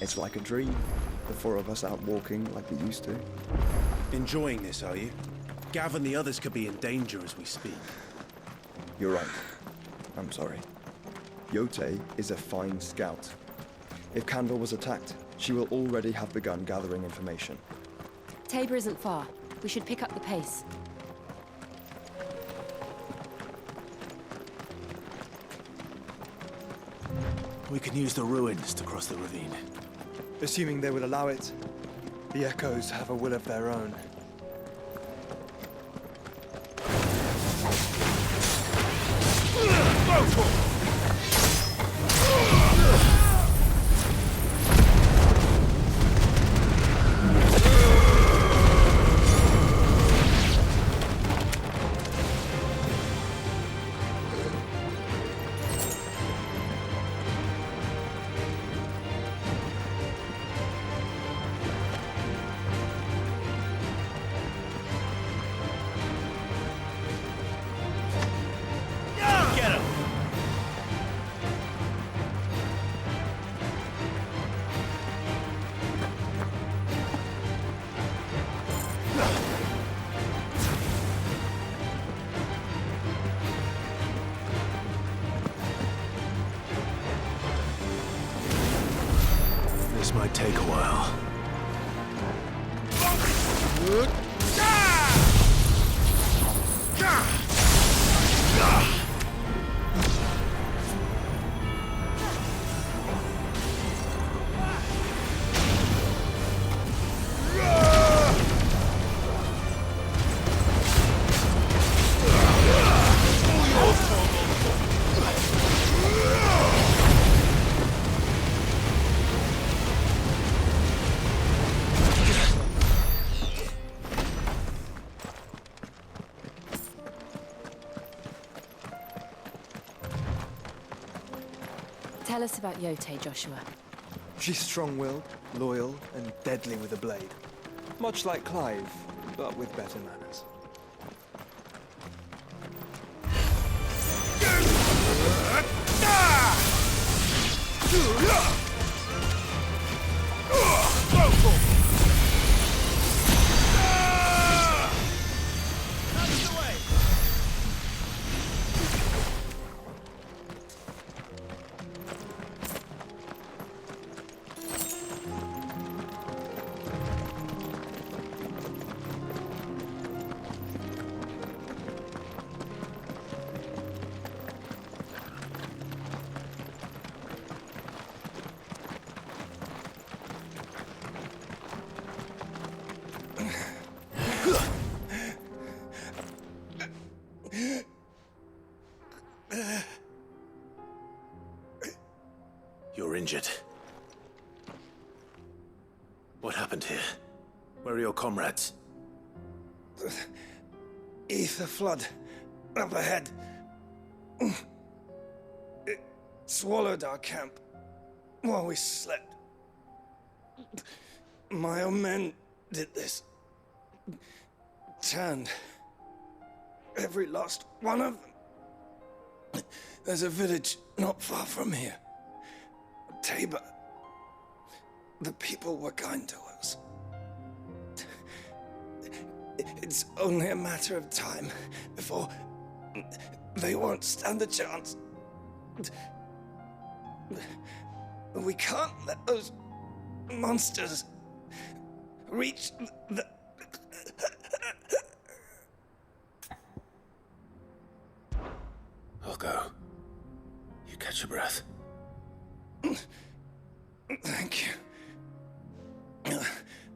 It's like a dream. The four of us out walking like we used to. Enjoying this, are you? Gav and the others could be in danger as we speak. You're right. I'm sorry. Yote is a fine scout. If Candle was attacked, she will already have begun gathering information. Tabor isn't far. We should pick up the pace. We can use the ruins to cross the ravine. Assuming they will allow it. The Echoes have a will of their own. This might take a while. Tell us about Yote, Joshua. She's strong-willed, loyal, and deadly with a blade. Much like Clive, but with better manners. You're injured. What happened here? Where are your comrades? Ether flood. Up ahead. It swallowed our camp while we slept. My own men did this. Turned. Every last one of them. There's a village not far from here. Tabor. The people were kind to us. It's only a matter of time before they won't stand a chance. We can't let those monsters reach the... I'll go. You catch your breath. Thank you.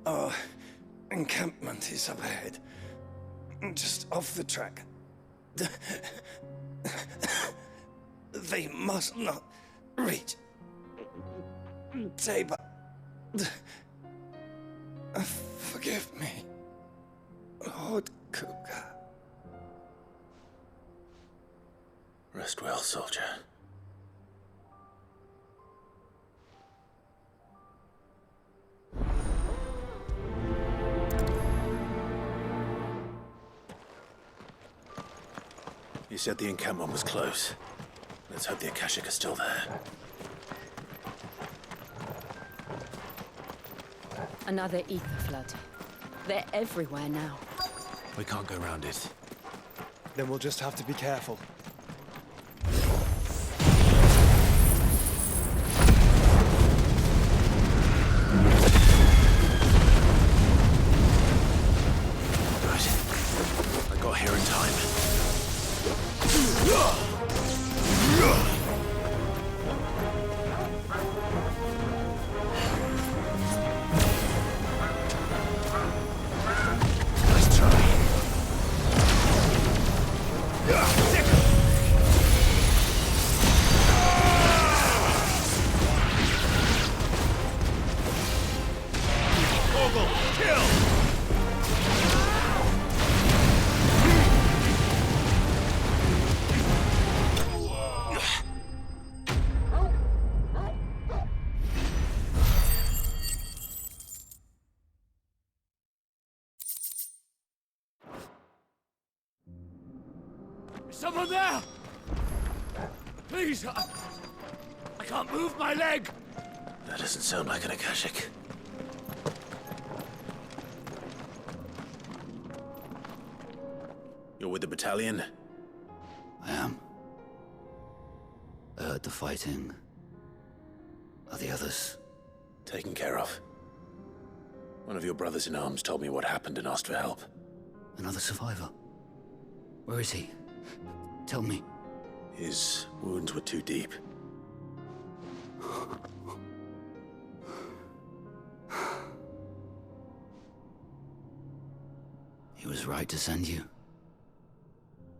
Our encampment is up ahead. Just off the track. They must not reach Tabor. Forgive me, Lord Kuka. Rest well, soldier. You said the encampment was close. Let's hope the Akashic are still there. Another ether flood. They're everywhere now. We can't go around it. Then we'll just have to be careful. Good. I got here in time. Nice try. Someone there! Please, I can't move my leg! That doesn't sound like an Akashic. You're with the battalion? I am. I heard the fighting. Are the others? Taken care of. One of your brothers in arms told me what happened and asked for help. Another survivor? Where is he? Tell me. His wounds were too deep. He was right to send you.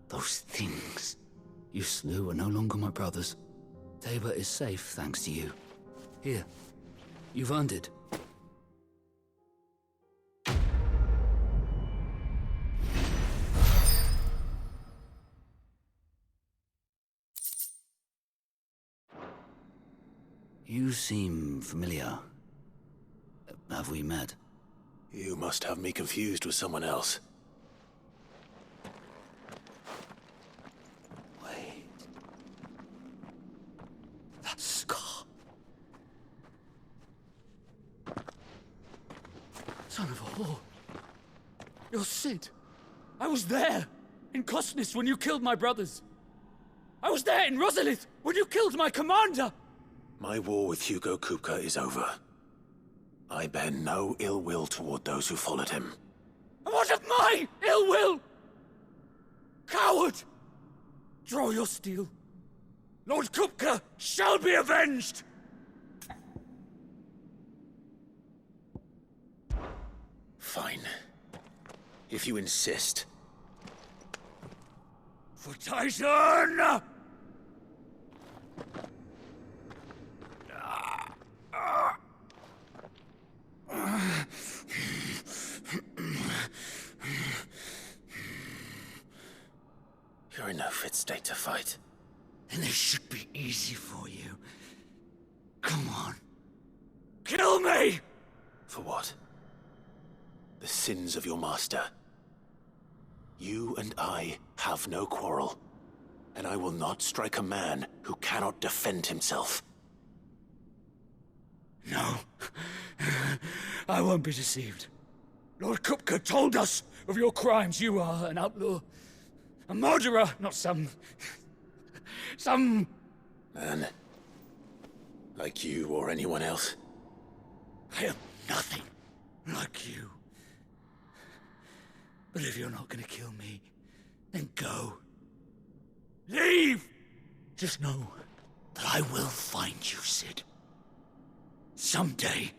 Those things you slew are no longer my brothers. Tabor is safe thanks to you. Here, you've earned it. You seem familiar. Have we met? You must have me confused with someone else. Wait. That scar. Son of a whore. You're Sid. I was there, in Cosnis, when you killed my brothers. I was there in Rosalith, when you killed my commander! My war with Hugo Kupka is over. I bear no ill will toward those who followed him. And what of my ill will? Coward! Draw your steel. Lord Kupka shall be avenged! Fine. If you insist. For Titan! You're in no fit state to fight. And this should be easy for you. Come on. Kill me! For what? The sins of your master. You and I have no quarrel, and I will not strike a man who cannot defend himself. No. I won't be deceived. Lord Kupka told us of your crimes. You are an outlaw. A murderer, not some Man. Like you or anyone else. I am nothing like you. But if you're not gonna kill me, then go. Leave! Just know that I will find you, Sid. Someday.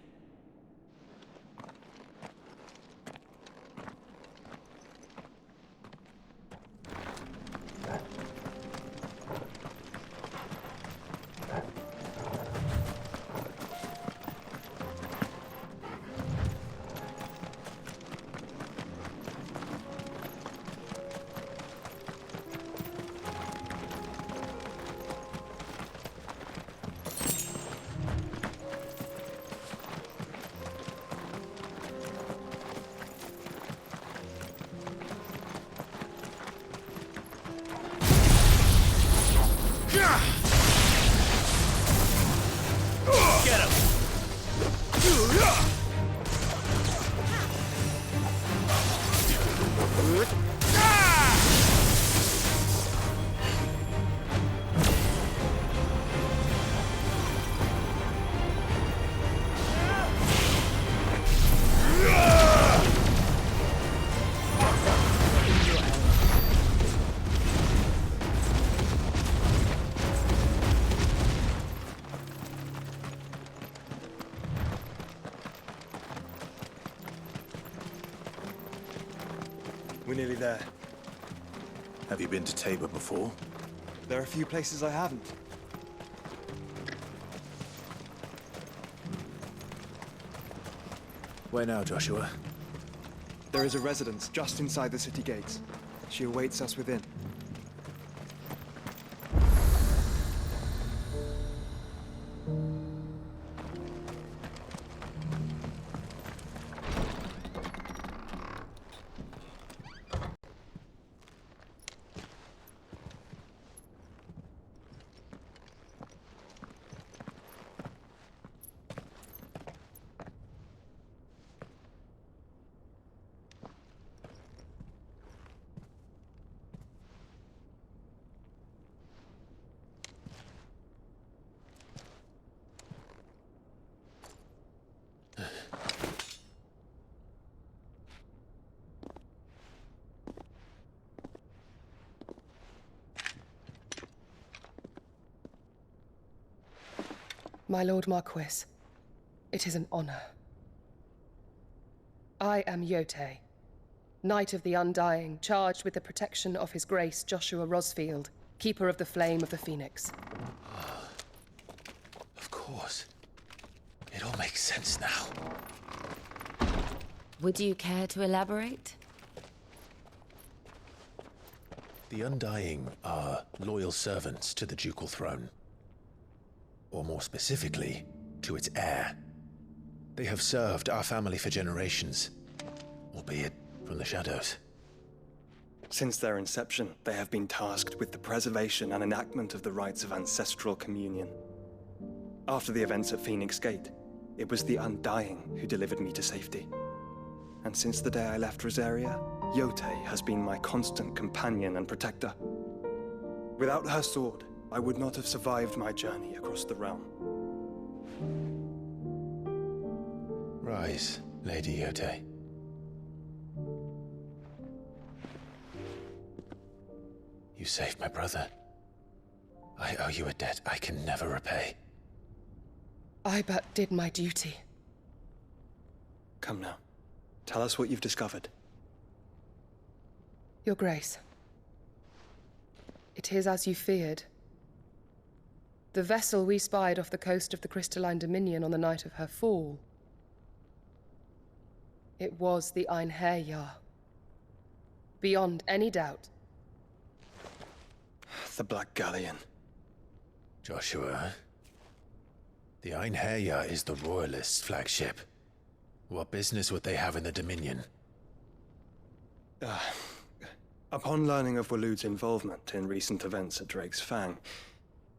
We're nearly there. Have you been to Tabor before? There are a few places I haven't. Where now, Joshua? There is a residence just inside the city gates. She awaits us within. My Lord Marquis, it is an honor. I am Yotei, Knight of the Undying, charged with the protection of His Grace Joshua Rosfield, Keeper of the Flame of the Phoenix. Of course. It all makes sense now. Would you care to elaborate? The Undying are loyal servants to the ducal throne. Or more specifically, to its heir. They have served our family for generations, albeit from the shadows. Since their inception, they have been tasked with the preservation and enactment of the rites of ancestral communion. After the events at Phoenix Gate, it was the Undying who delivered me to safety. And since the day I left Rosaria, Yotei has been my constant companion and protector. Without her sword, I would not have survived my journey across the realm. Rise, Lady Yotei. You saved my brother. I owe you a debt I can never repay. I but did my duty. Come now. Tell us what you've discovered. Your Grace. It is as you feared. The vessel we spied off the coast of the Crystalline Dominion on the night of her fall. It was the Einherjar. Beyond any doubt. The Black Galleon. Joshua, the Einherjar is the Royalists' flagship. What business would they have in the Dominion? Upon learning of Waloed's involvement in recent events at Drake's Fang,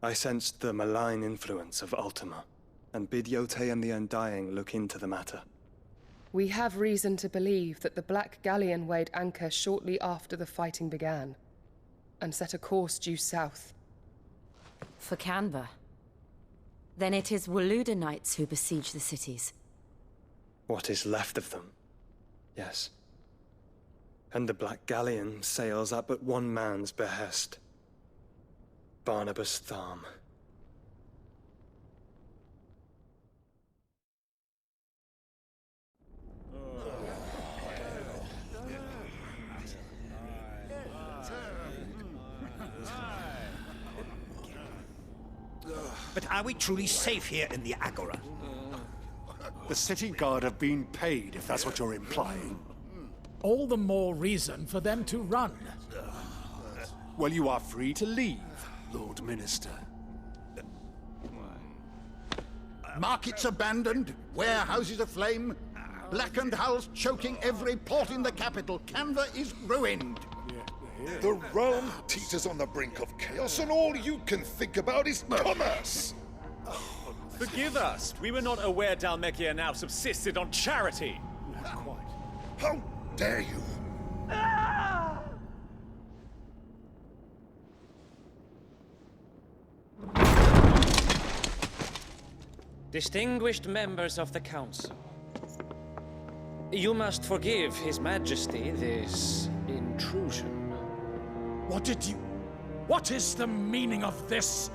I sensed the malign influence of Ultima, and bid Yotei and the Undying look into the matter. We have reason to believe that the Black Galleon weighed anchor shortly after the fighting began, and set a course due south. For Canva. Then it is Waloeda Knights who besiege the cities. What is left of them, yes. And the Black Galleon sails at but one man's behest. Barnabas Tharm. But are we truly safe here in the Agora? The city guard have been paid, if that's what you're implying. All the more reason for them to run. Well, you are free to leave, Lord Minister. Markets abandoned, warehouses aflame, blackened hulls choking every port in the capital. Canva is ruined. The realm teeters on the brink of chaos, and all you can think about is commerce! Forgive us. We were not aware Dhalmekia now subsisted on charity. Not quite. How dare you! Distinguished members of the Council, you must forgive His Majesty this intrusion. What is the meaning of this?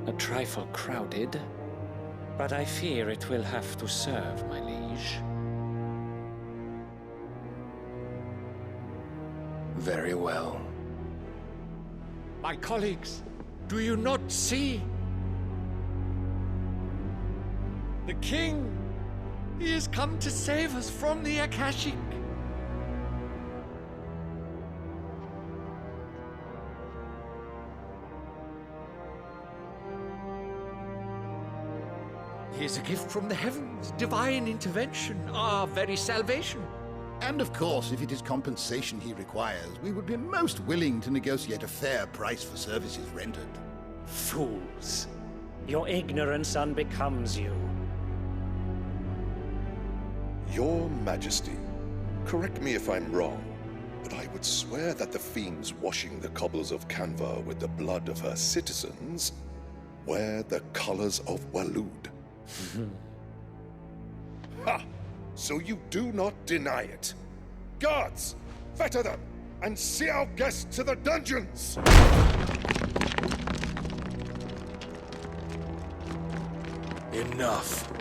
A trifle crowded, but I fear it will have to serve, my liege. Very well. My colleagues, do you not see? The king! He has come to save us from the Akashic. He is a gift from the heavens, divine intervention, our very salvation. And of course, if it is compensation he requires, we would be most willing to negotiate a fair price for services rendered. Fools! Your ignorance unbecomes you. Your Majesty, correct me if I'm wrong, but I would swear that the fiends washing the cobbles of Canva with the blood of her citizens wear the colors of Waloed. Ha! So you do not deny it. Guards, fetter them, and see our guests to the dungeons! Enough.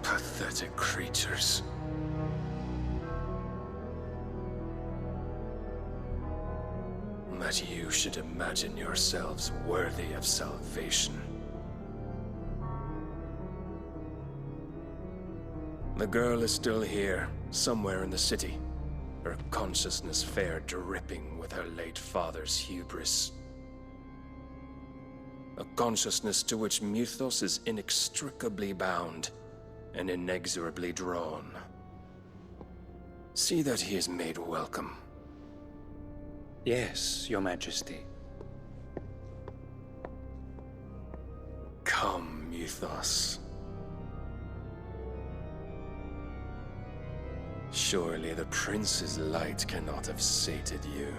Pathetic creatures. That you should imagine yourselves worthy of salvation. The girl is still here, somewhere in the city, her consciousness fair dripping with her late father's hubris. A consciousness to which Mythos is inextricably bound and inexorably drawn. See that he is made welcome. Yes, Your Majesty. Come, Mythos. Surely the prince's light cannot have sated you.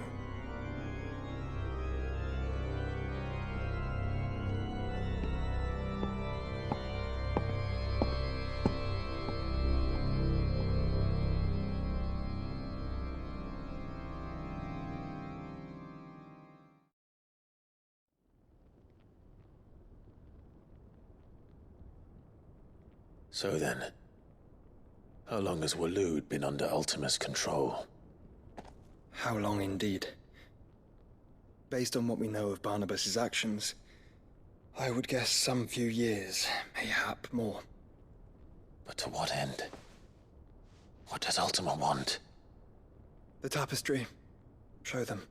So then, how long has Waloed been under Ultima's control? How long indeed? Based on what we know of Barnabas's actions, I would guess some few years, mayhap more. But to what end? What does Ultima want? The tapestry. Show them.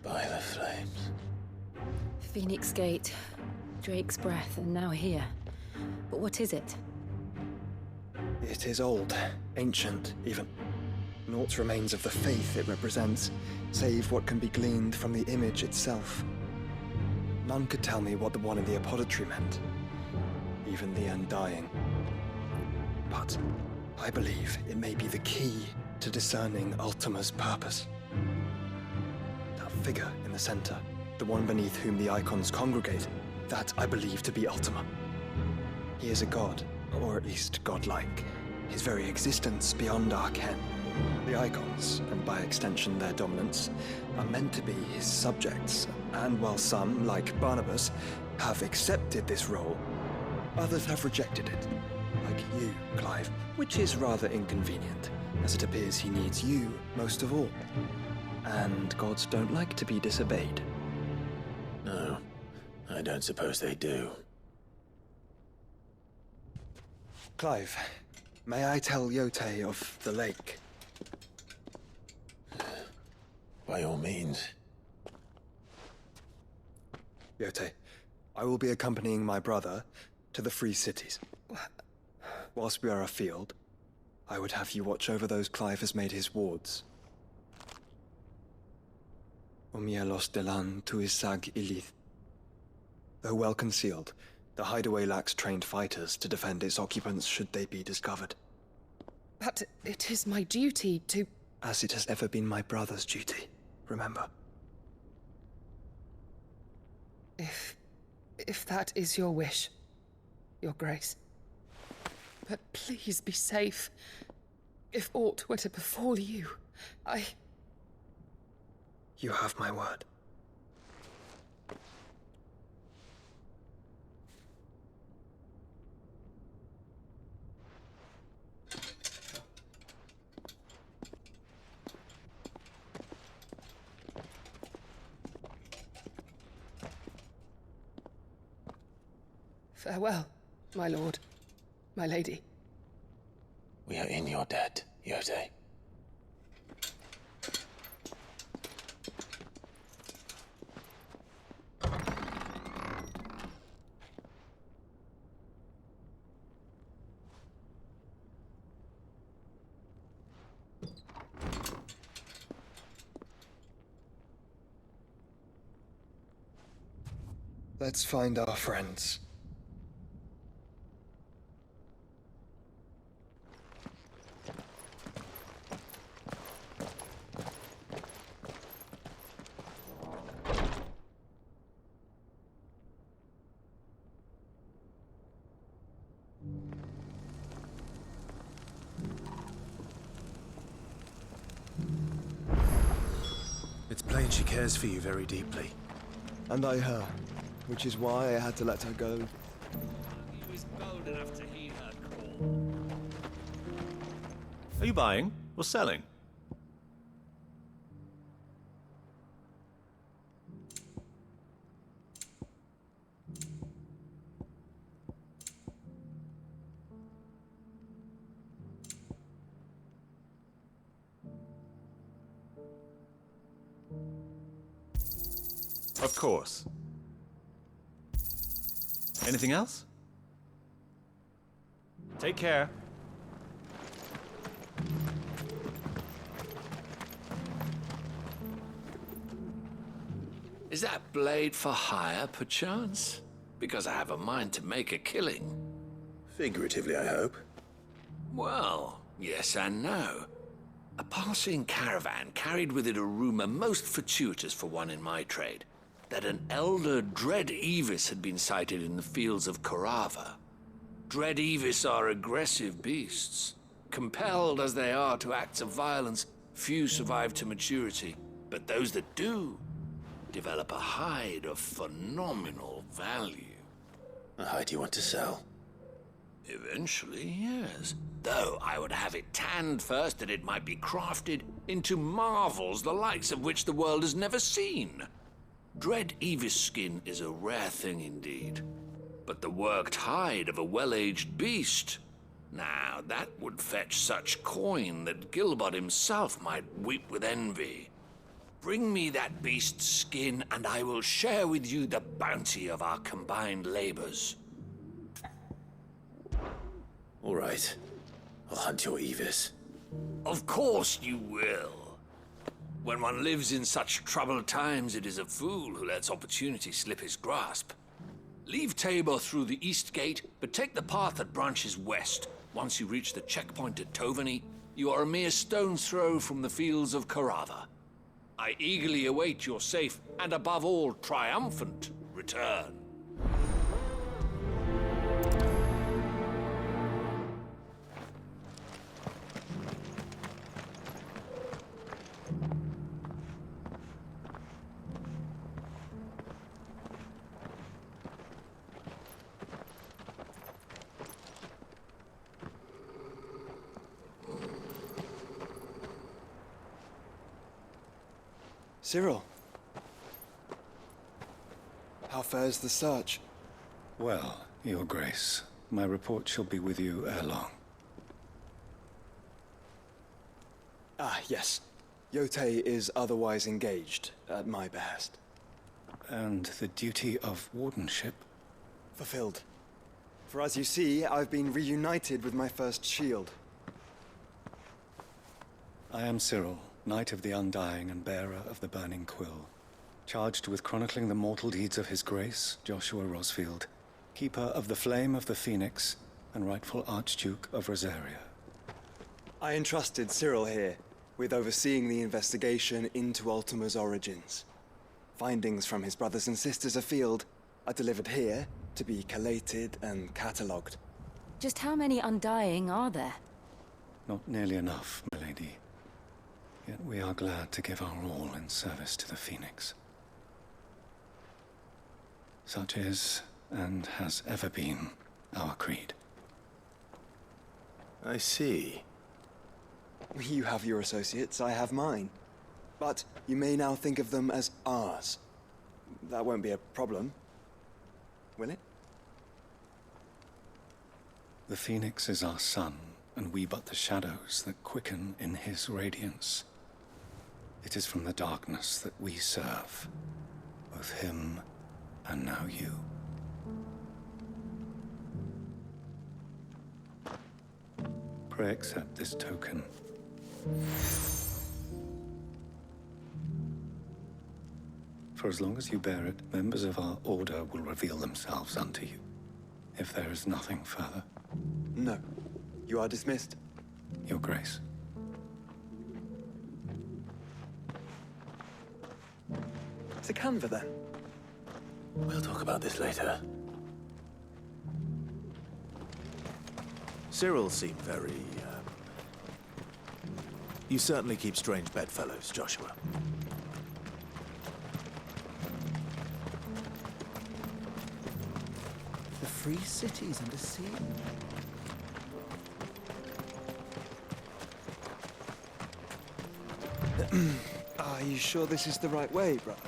By the flames. Phoenix Gate, Drake's Breath, and now here. But what is it? It is old, ancient, even. Naught remains of the faith it represents, save what can be gleaned from the image itself. None could tell me what the one in the apothecary meant, even the Undying. But I believe it may be the key to discerning Ultima's purpose. That figure in the center, the one beneath whom the icons congregate, that I believe to be Ultima. He is a god, or at least godlike, his very existence beyond our ken. The icons, and by extension their dominance, are meant to be his subjects, and while some, like Barnabas, have accepted this role, others have rejected it, like you, Clive, which is rather inconvenient, as it appears he needs you most of all. And gods don't like to be disobeyed. No, I don't suppose they do. Clive, may I tell Yotei of the lake? By all means. Yotei, I will be accompanying my brother to the Free Cities. Whilst we are afield, I would have you watch over those Clive has made his wards. Omielos delan tuisag ilith. Though well concealed, the hideaway lacks trained fighters to defend its occupants should they be discovered. But it is my duty to... As it has ever been my brother's duty, remember. If that is your wish, Your Grace. But please be safe. If aught were to befall you, You have my word. Farewell, my lord, my lady. We are in your debt, Yotei. Let's find our friends. It's plain she cares for you very deeply. And I her, which is why I had to let her go. He was bold enough to heed her call. Are you buying or selling? Of course. Anything else? Take care. Is that blade for hire, perchance? Because I have a mind to make a killing. Figuratively, I hope. Well, yes and no. A passing caravan carried with it a rumor most fortuitous for one in my trade, that an elder Dread Evis had been sighted in the fields of Korava. Dread Evis are aggressive beasts. Compelled as they are to acts of violence, few survive to maturity, but those that do develop a hide of phenomenal value. A hide you want to sell? Eventually, yes. Though I would have it tanned first that it might be crafted into marvels the likes of which the world has never seen. Dread Evis skin is a rare thing indeed. But the worked hide of a well-aged beast, now that would fetch such coin that Gilbert himself might weep with envy. Bring me that beast's skin, and I will share with you the bounty of our combined labors. All right. I'll hunt your Evis. Of course you will. When one lives in such troubled times, it is a fool who lets opportunity slip his grasp. Leave Tabor through the east gate, but take the path that branches west. Once you reach the checkpoint at Tovani, you are a mere stone's throw from the fields of Korava. I eagerly await your safe, and above all, triumphant return. Cyril. How fares the search? Well, Your Grace, my report shall be with you ere long. Ah, yes. Yotei is otherwise engaged, at my behest. And the duty of wardenship? Fulfilled. For as you see, I've been reunited with my first shield. I am Cyril, Knight of the Undying and bearer of the Burning Quill, charged with chronicling the mortal deeds of His Grace, Joshua Rosfield, keeper of the Flame of the Phoenix and rightful Archduke of Rosaria. I entrusted Cyril here with overseeing the investigation into Ultima's origins. Findings from his brothers and sisters afield are delivered here to be collated and catalogued. Just how many Undying are there? Not nearly enough, milady. Yet we are glad to give our all in service to the Phoenix. Such is, and has ever been, our creed. I see. You have your associates, I have mine. But you may now think of them as ours. That won't be a problem, will it? The Phoenix is our sun, and we but the shadows that quicken in his radiance. It is from the darkness that we serve, both him and now you. Pray accept this token. For as long as you bear it, members of our order will reveal themselves unto you. If there is nothing further. No. You are dismissed. Your Grace. To Canva, then. We'll talk about this later. Cyril seemed very, You certainly keep strange bedfellows, Joshua. The free cities under siege. Are you sure this is the right way, brother?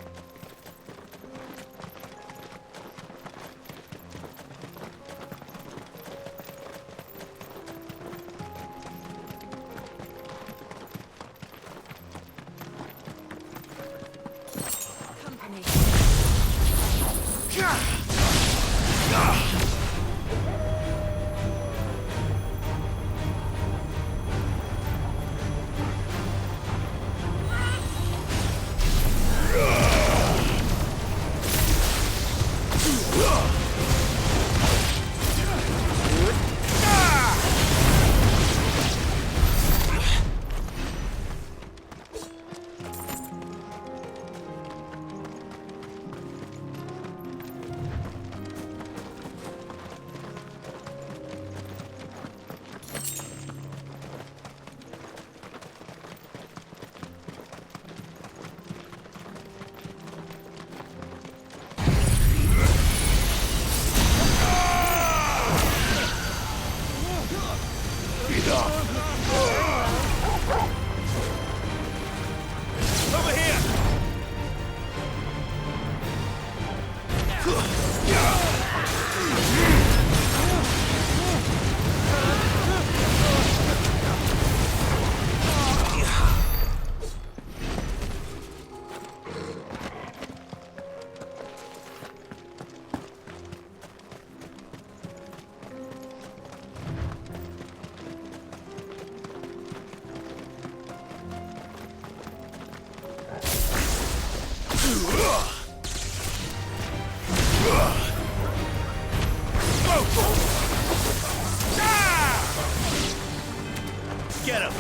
Get him!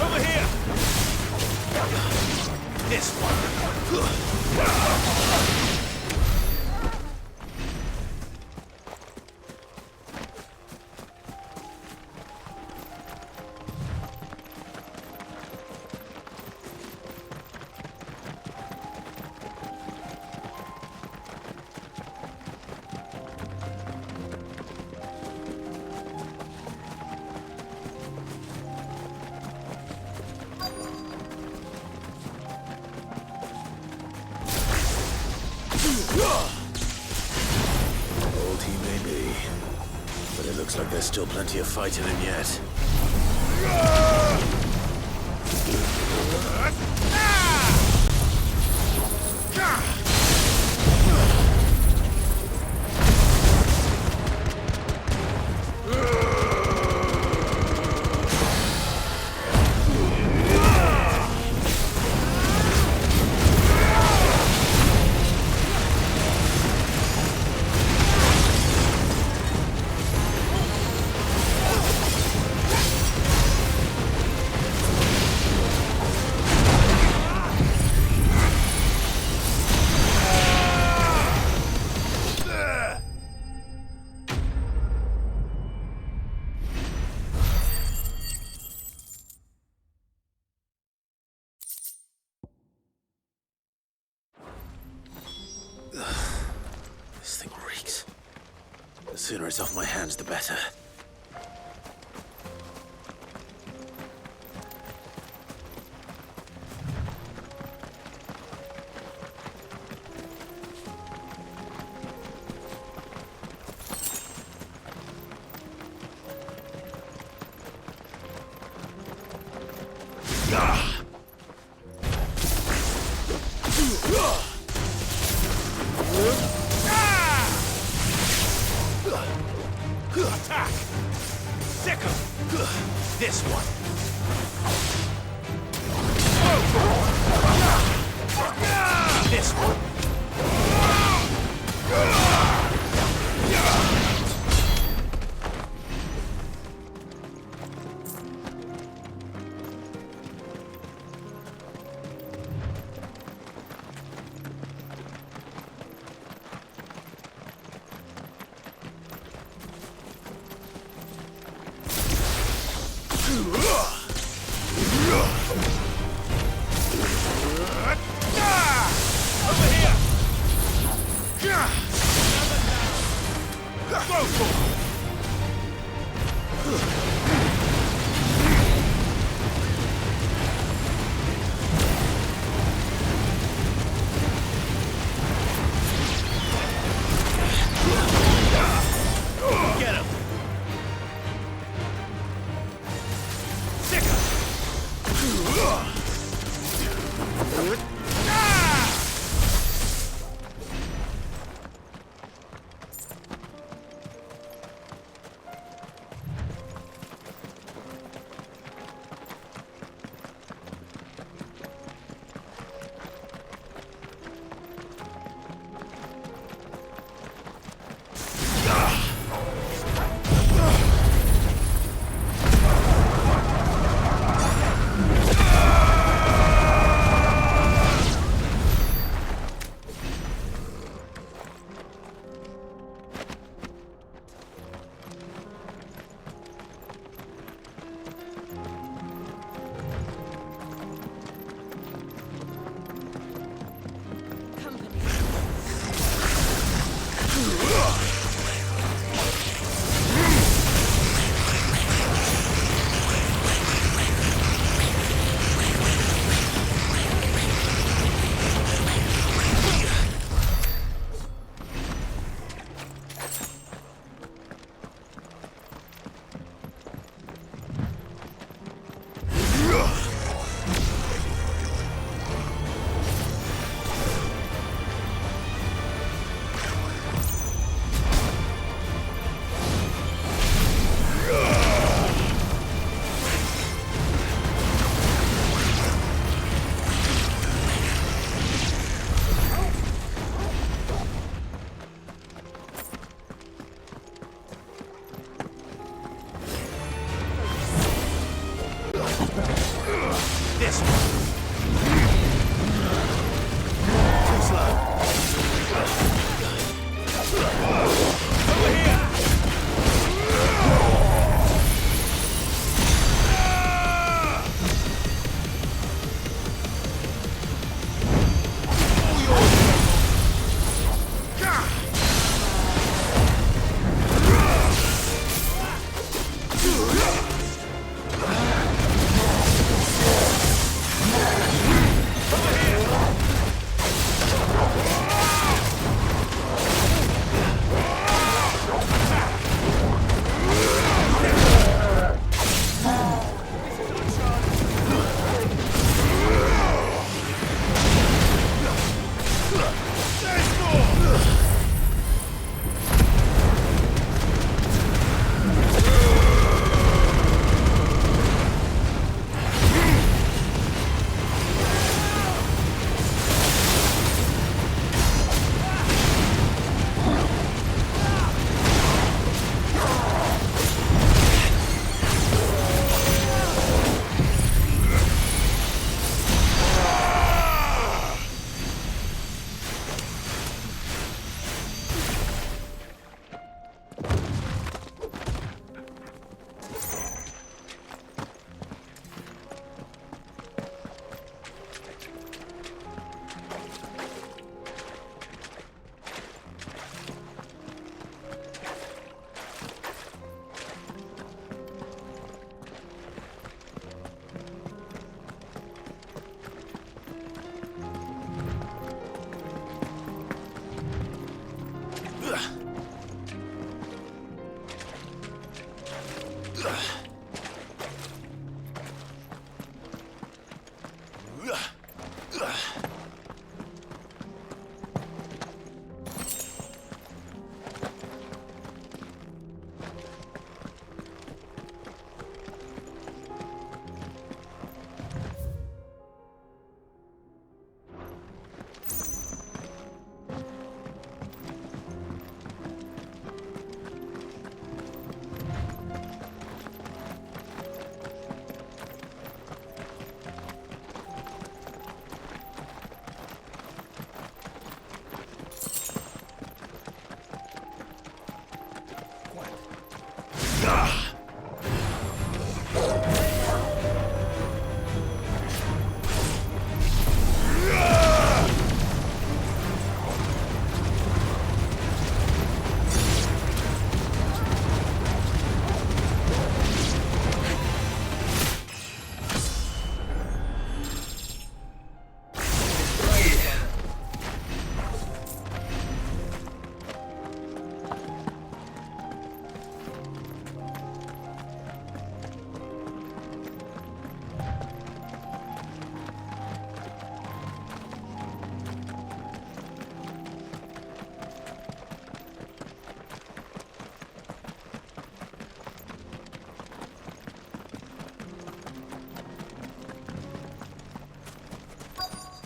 Over here! This one! Old he may be, but it looks like there's still plenty of fight in him yet. Sooner it's off my hands, the better. Attack! Sickle! This one! This one! Get him!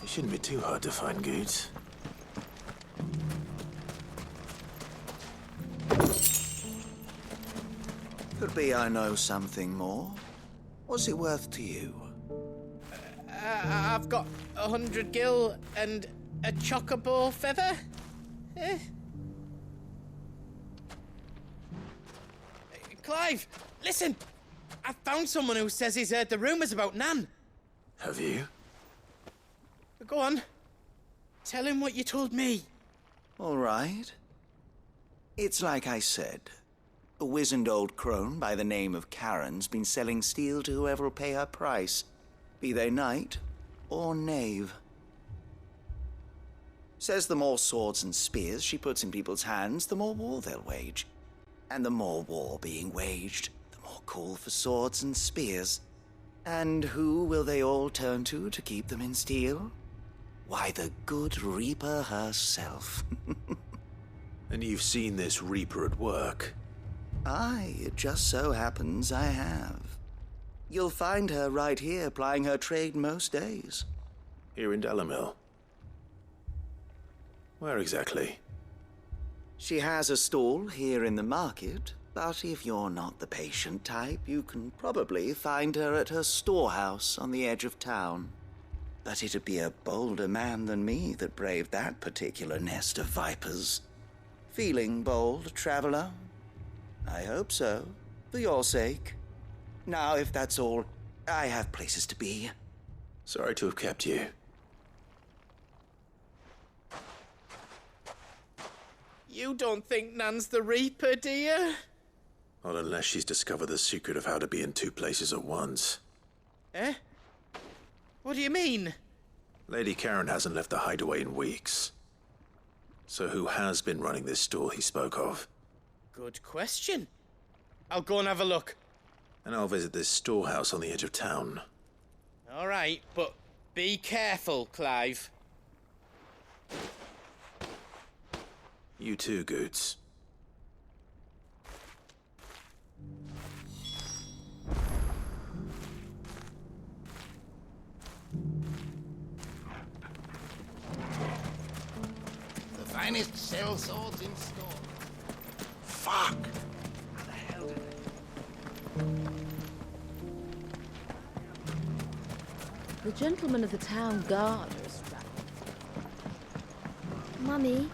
You shouldn't be too hard to find, Goods. Could be I know something more. What's it worth to you? I've got 100 gil and a chocobo feather. Clive, listen! I found someone who says he's heard the rumours about Nan. Have you? Go on. Tell him what you told me. All right. It's like I said. A wizened old crone by the name of Karen's been selling steel to whoever'll pay her price, be they knight or knave. Says the more swords and spears she puts in people's hands, the more war they'll wage. And the more war being waged, the more call for swords and spears. And who will they all turn to keep them in steel? Why, the good Reaper herself. And you've seen this Reaper at work? Aye, it just so happens I have. You'll find her right here plying her trade most days. Here in Delamil? Where exactly? She has a stall here in the market, but if you're not the patient type, you can probably find her at her storehouse on the edge of town. But it'd be a bolder man than me that braved that particular nest of vipers. Feeling bold, traveler? I hope so, for your sake. Now, if that's all, I have places to be. Sorry to have kept you. You don't think Nan's the Reaper, do you? Not unless she's discovered the secret of how to be in two places at once. Eh? What do you mean? Lady Karen hasn't left the hideaway in weeks. So who has been running this stall he spoke of? Good question. I'll go and have a look. And I'll visit this storehouse on the edge of town. All right, but be careful, Clive. You too, Goods. The finest cell swords in store. Fuck! How the hell did The gentlemen of the town guard are strapped. Mummy?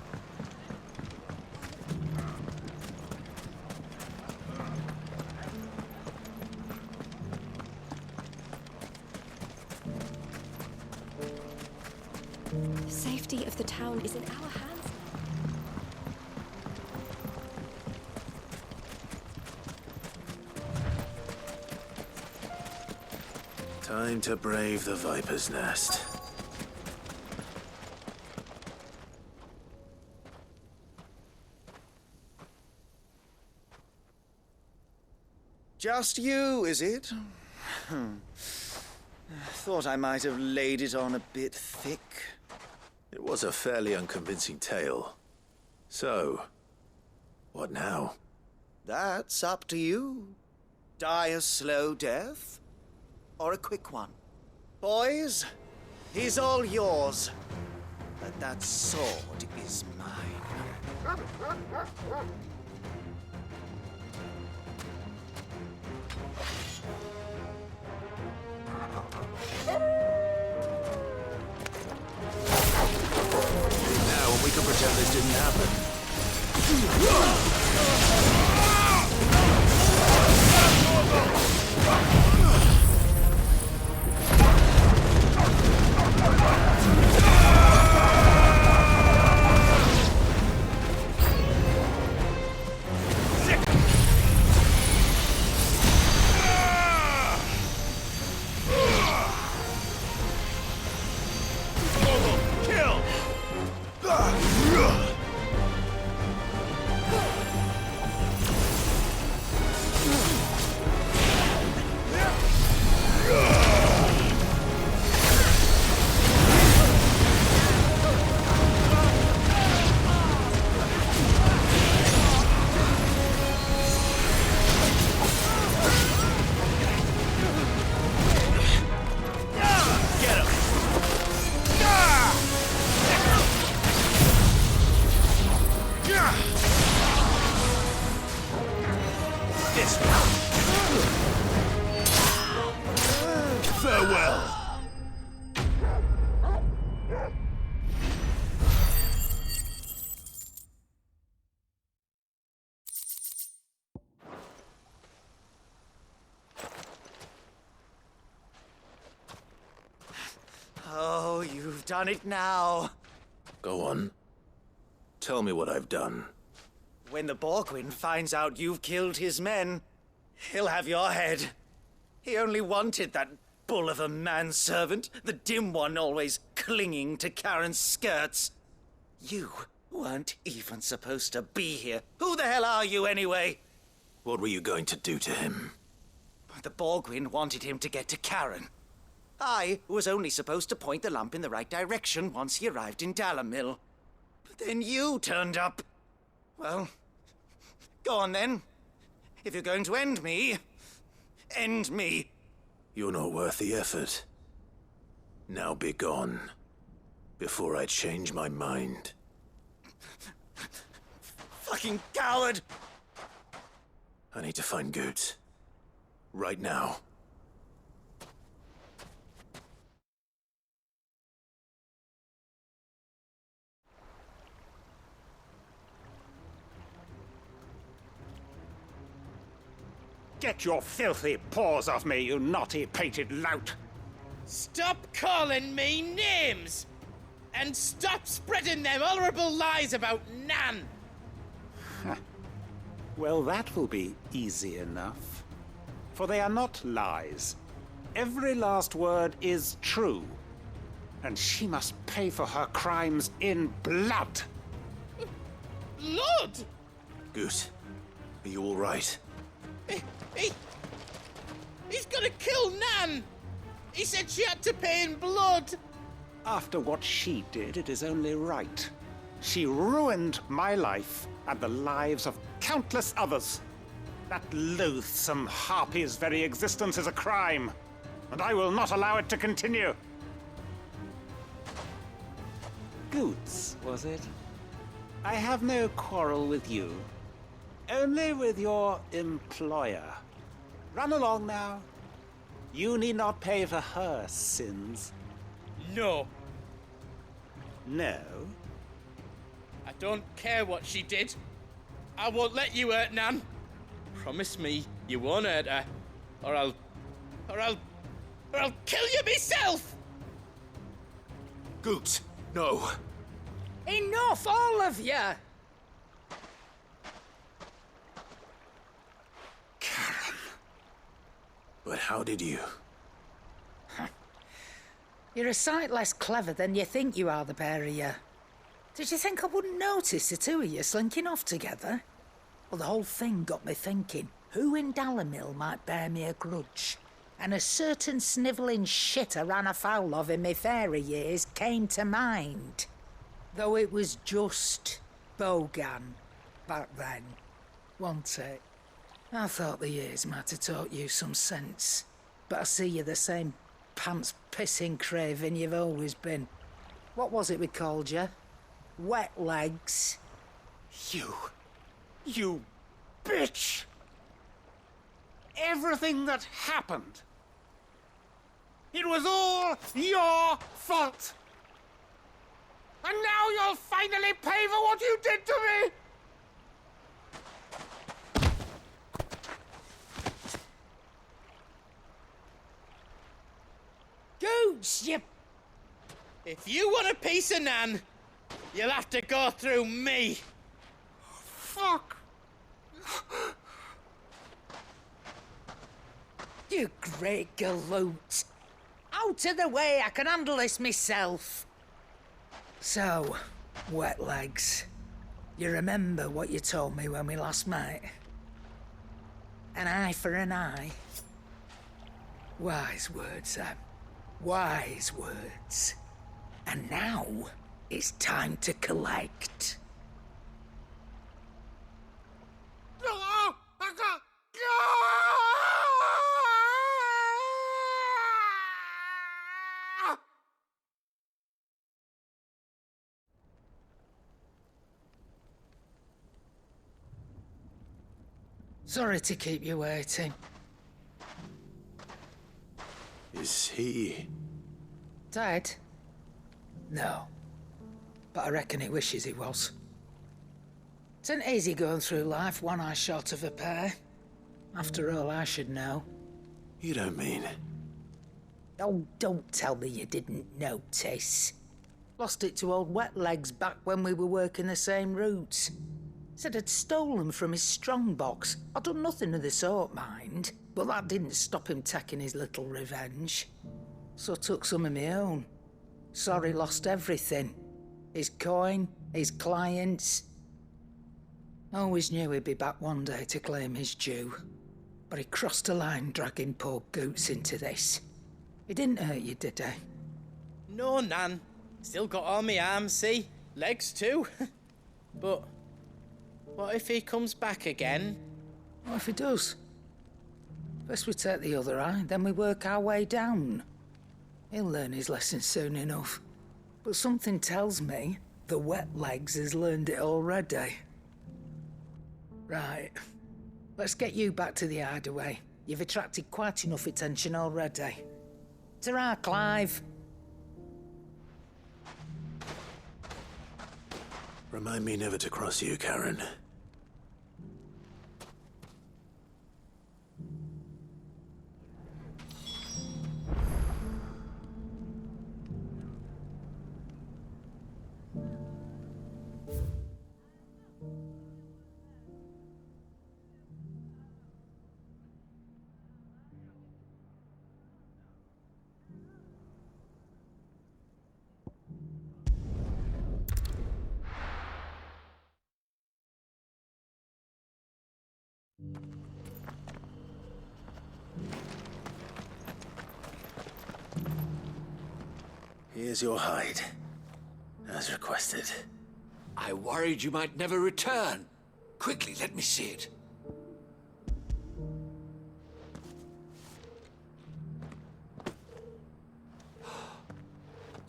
The safety of the town is in our hands. Time to brave the Viper's Nest. Just you, is it? Thought I might have laid it on a bit thick. It was a fairly unconvincing tale. So, what now? That's up to you. Die a slow death, or a quick one. Boys, he's all yours. But that sword is mine. Now, when we can pretend this didn't happen. have done it now. Go on. Tell me what I've done. When the Borgwyn finds out you've killed his men, he'll have your head. He only wanted that bull of a manservant, the dim one always clinging to Karen's skirts. You weren't even supposed to be here. Who the hell are you, anyway? What were you going to do to him? The Borgwyn wanted him to get to Karen. I was only supposed to point the lamp in the right direction once he arrived in Dalamil. But then you turned up. Well, go on then. If you're going to end me, end me. You're not worth the effort. Now be gone, before I change my mind. Fucking coward! I need to find Goetz. Right now. Get your filthy paws off me, you naughty-pated lout! Stop calling me names! And stop spreading them horrible lies about Nan! Well, that will be easy enough. For they are not lies. Every last word is true. And she must pay for her crimes in blood. Blood? Goot, are you all right? He's gonna kill Nan! He said she had to pay in blood! After what she did, it is only right. She ruined my life and the lives of countless others. That loathsome harpy's very existence is a crime, and I will not allow it to continue. Goetz, was it? I have no quarrel with you. Only with your employer. Run along now. You need not pay for her sins. No. No? I don't care what she did. I won't let you hurt Nan. Promise me you won't hurt her, or I'll kill you myself! Goetz, no. Enough, all of you! Karen. But how did you? You're a sight less clever than you think you are, the pair of you. Did you think I wouldn't notice the two of you slinking off together? Well, the whole thing got me thinking, who in Dalamil might bear me a grudge? And a certain snivelling shit I ran afoul of in my fairy years came to mind. Though it was just Bogan back then, wasn't it? I thought the years might have taught you some sense, but I see you're the same pants-pissing craven you've always been. What was it we called you? Wet legs. You bitch! Everything that happened, it was all your fault! And now you'll finally pay for what you did to me! Goose, you... If you want a piece of Nan, you'll have to go through me. Fuck! You great galoot. Out of the way, I can handle this myself. So, wet legs, you remember what you told me when we last met? An eye for an eye. Wise words, Sam. Wise words. And now, it's time to collect. Sorry to keep you waiting. Is he... Dead? No. But I reckon he wishes he was. It ain't easy going through life one eye short of a pair. After all, I should know. You don't mean... Oh, don't tell me you didn't notice. Lost it to old Wet Legs back when we were working the same routes. Said I'd stolen from his strongbox. I'd done nothing of the sort, mind. But that didn't stop him taking his little revenge. So I took some of my own. Sorry, lost everything. His coin, his clients. Always knew he'd be back one day to claim his due. But he crossed a line dragging poor Goots into this. He didn't hurt you, did he? No, Nan. Still got all my arms, see? Legs too. But what if he comes back again? What if he does? First we take the other eye, then we work our way down. He'll learn his lesson soon enough. But something tells me the Wet Legs has learned it already. Right. Let's get you back to the hideaway. You've attracted quite enough attention already. Ta-ra, Clive. Remind me never to cross you, Karen. Here's your hide, as requested. I worried you might never return. Quickly, let me see it.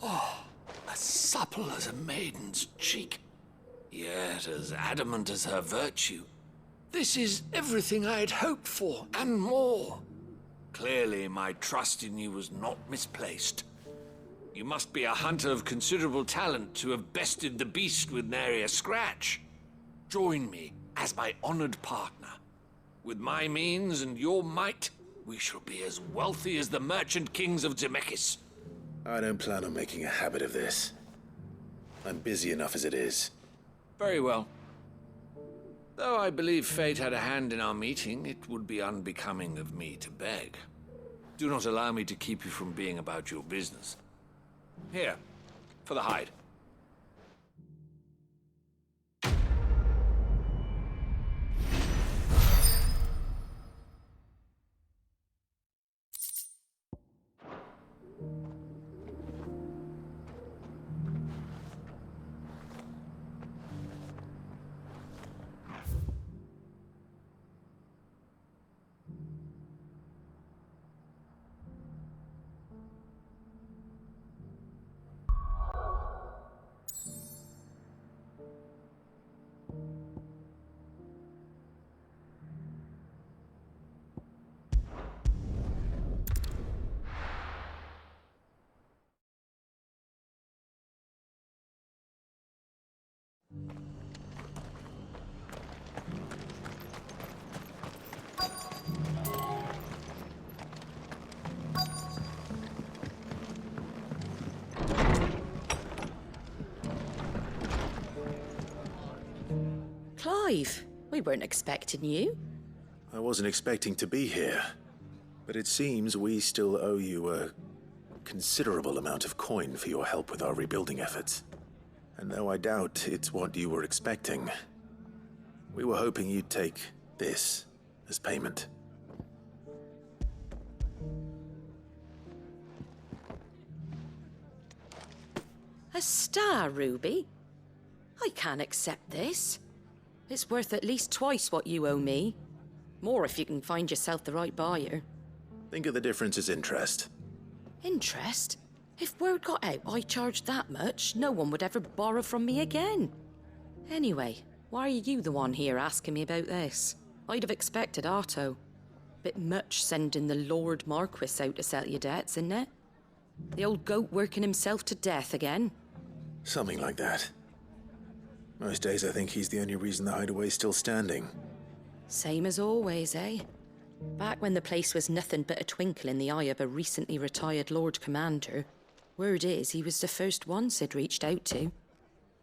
Oh, as supple as a maiden's cheek, yet as adamant as her virtue. This is everything I had hoped for, and more. Clearly, my trust in you was not misplaced. You must be a hunter of considerable talent to have bested the beast with nary a scratch. Join me as my honored partner. With my means and your might, we shall be as wealthy as the merchant kings of Zemeckis. I don't plan on making a habit of this. I'm busy enough as it is. Very well. Though I believe fate had a hand in our meeting, it would be unbecoming of me to beg. Do not allow me to keep you from being about your business. Here, for the hide. Clive, we weren't expecting you. I wasn't expecting to be here, but it seems we still owe you a considerable amount of coin for your help with our rebuilding efforts. And though I doubt it's what you were expecting, we were hoping you'd take this as payment. A star ruby? I can't accept this. It's worth at least twice what you owe me. More if you can find yourself the right buyer. Think of the difference as interest. Interest? If word got out I charged that much, no one would ever borrow from me again. Anyway, why are you the one here asking me about this? I'd have expected Otto. Bit much sending the Lord Marquis out to settle your debts, isn't it? The old goat working himself to death again. Something like that. Most days I think he's the only reason the hideaway's still standing. Same as always, eh? Back when the place was nothing but a twinkle in the eye of a recently retired Lord Commander, Word is, he was the first one Sid reached out to.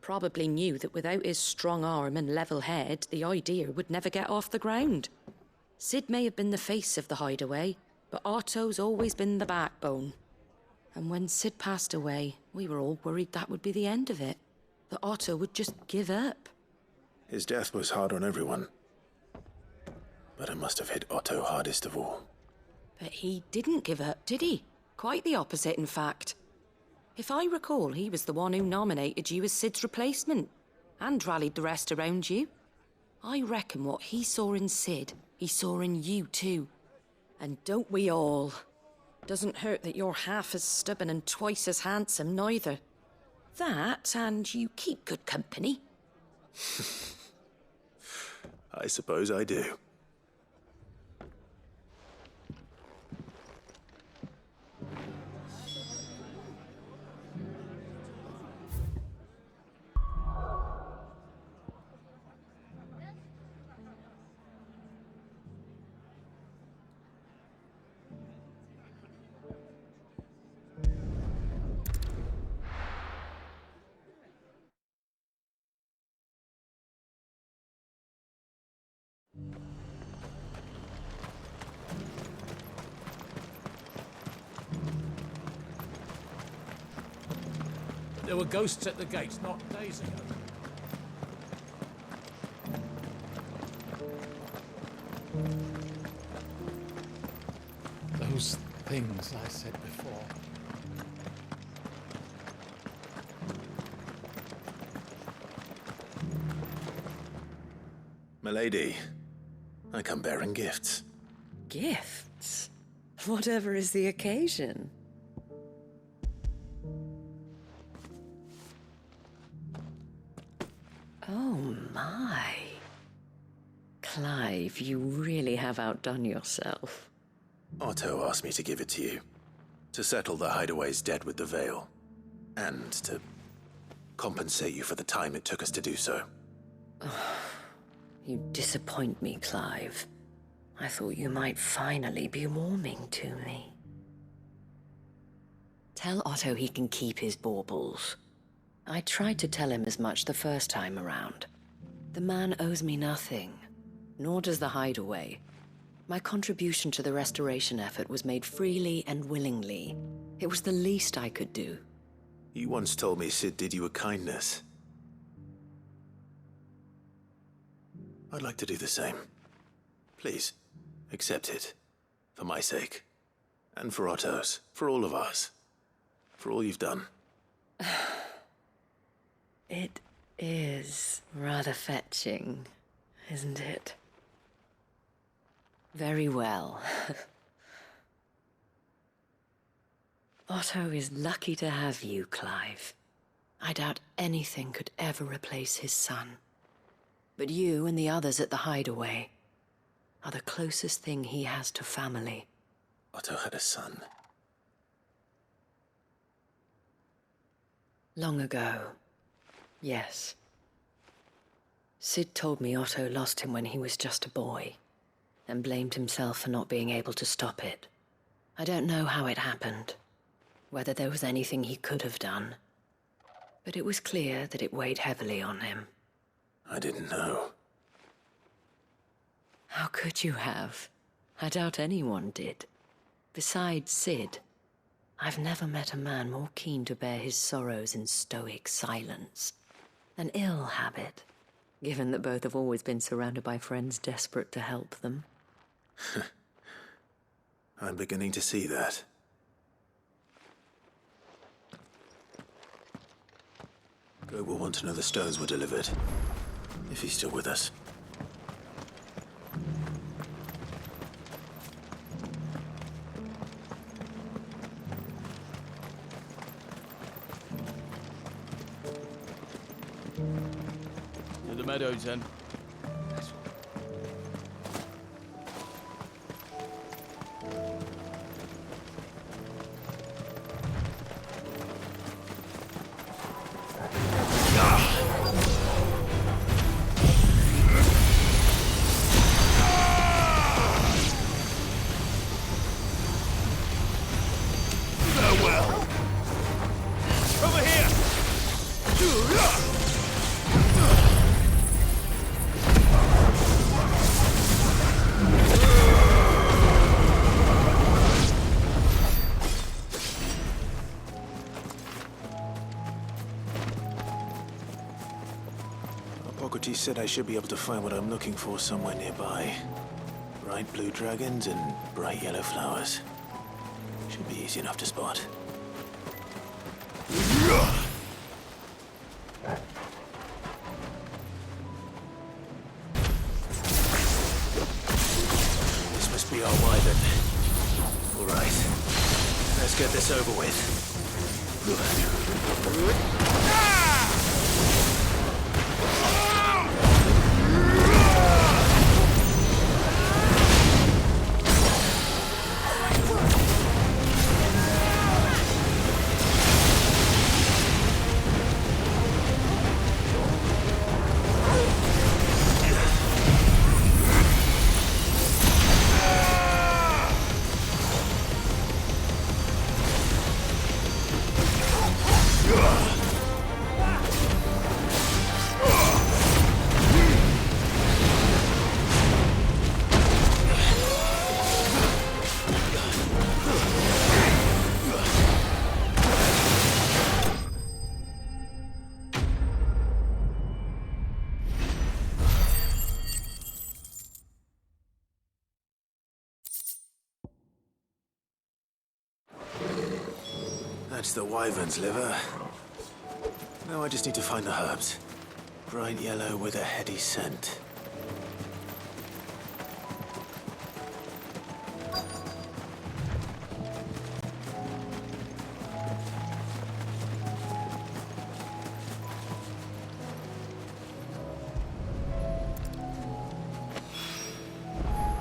Probably knew that without his strong arm and level head, the idea would never get off the ground. Sid may have been the face of the hideaway, but Otto's always been the backbone. And when Sid passed away, we were all worried that would be the end of it. That Otto would just give up. His death was hard on everyone. But it must have hit Otto hardest of all. But he didn't give up, did he? Quite the opposite, in fact. If I recall, he was the one who nominated you as Sid's replacement, and rallied the rest around you. I reckon what he saw in Sid, he saw in you too. And don't we all? Doesn't hurt that you're half as stubborn and twice as handsome, neither. That, and you keep good company. I suppose I do. There were ghosts at the gates not days ago. Those things I said before. Milady, I come bearing gifts. Gifts? Whatever is the occasion. Oh my. Clive, you really have outdone yourself. Otto asked me to give it to you. To settle the hideaway's debt with the Veil. And to compensate you for the time it took us to do so. You disappoint me, Clive. I thought you might finally be warming to me. Tell Otto he can keep his baubles. I tried to tell him as much the first time around. The man owes me nothing, nor does the hideaway. My contribution to the restoration effort was made freely and willingly. It was the least I could do. You once told me Sid did you a kindness. I'd like to do the same. Please, accept it. For my sake. And for Otto's. For all of us. For all you've done. It is rather fetching, isn't it? Very well. Otto is lucky to have you, Clive. I doubt anything could ever replace his son. But you and the others at the hideaway are the closest thing he has to family. Otto had a son. Long ago, yes. Sid told me Otto lost him when he was just a boy, and blamed himself for not being able to stop it. I don't know how it happened, whether there was anything he could have done, but it was clear that it weighed heavily on him. I didn't know. How could you have? I doubt anyone did. Besides Sid, I've never met a man more keen to bear his sorrows in stoic silence. An ill habit, given that both have always been surrounded by friends desperate to help them. I'm beginning to see that. Greg will want to know the stones were delivered. If he's still with us. To the meadows, then. Farewell. Hippocrates said I should be able to find what I'm looking for somewhere nearby. Bright blue dragons and bright yellow flowers. Should be easy enough to spot. This must be our wyvern. All right. Let's get this over with. That's the wyvern's liver. Now I just need to find the herbs. Bright yellow with a heady scent.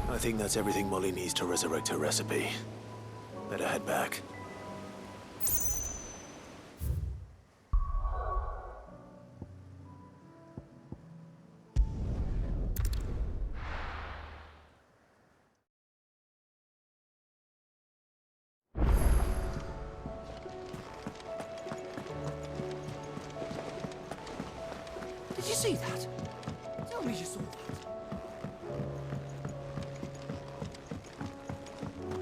I think that's everything Molly needs to resurrect her recipe. Better head back. Did you see that? Tell me you saw that.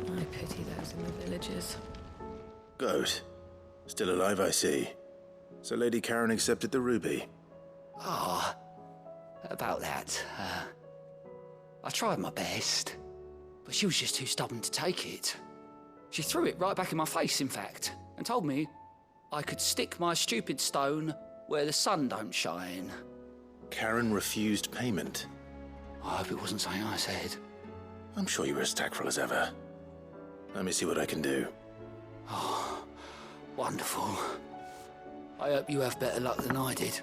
I pity those in the villages. Goat. Still alive, I see. So Lady Karen accepted the ruby. Ah, about that. I tried my best, but she was just too stubborn to take it. She threw it right back in my face, in fact, and told me I could stick my stupid stone where the sun don't shine. Karen refused payment. I hope it wasn't something I said. I'm sure you were as tactful as ever. Let me see what I can do. Oh, wonderful. I hope you have better luck than I did.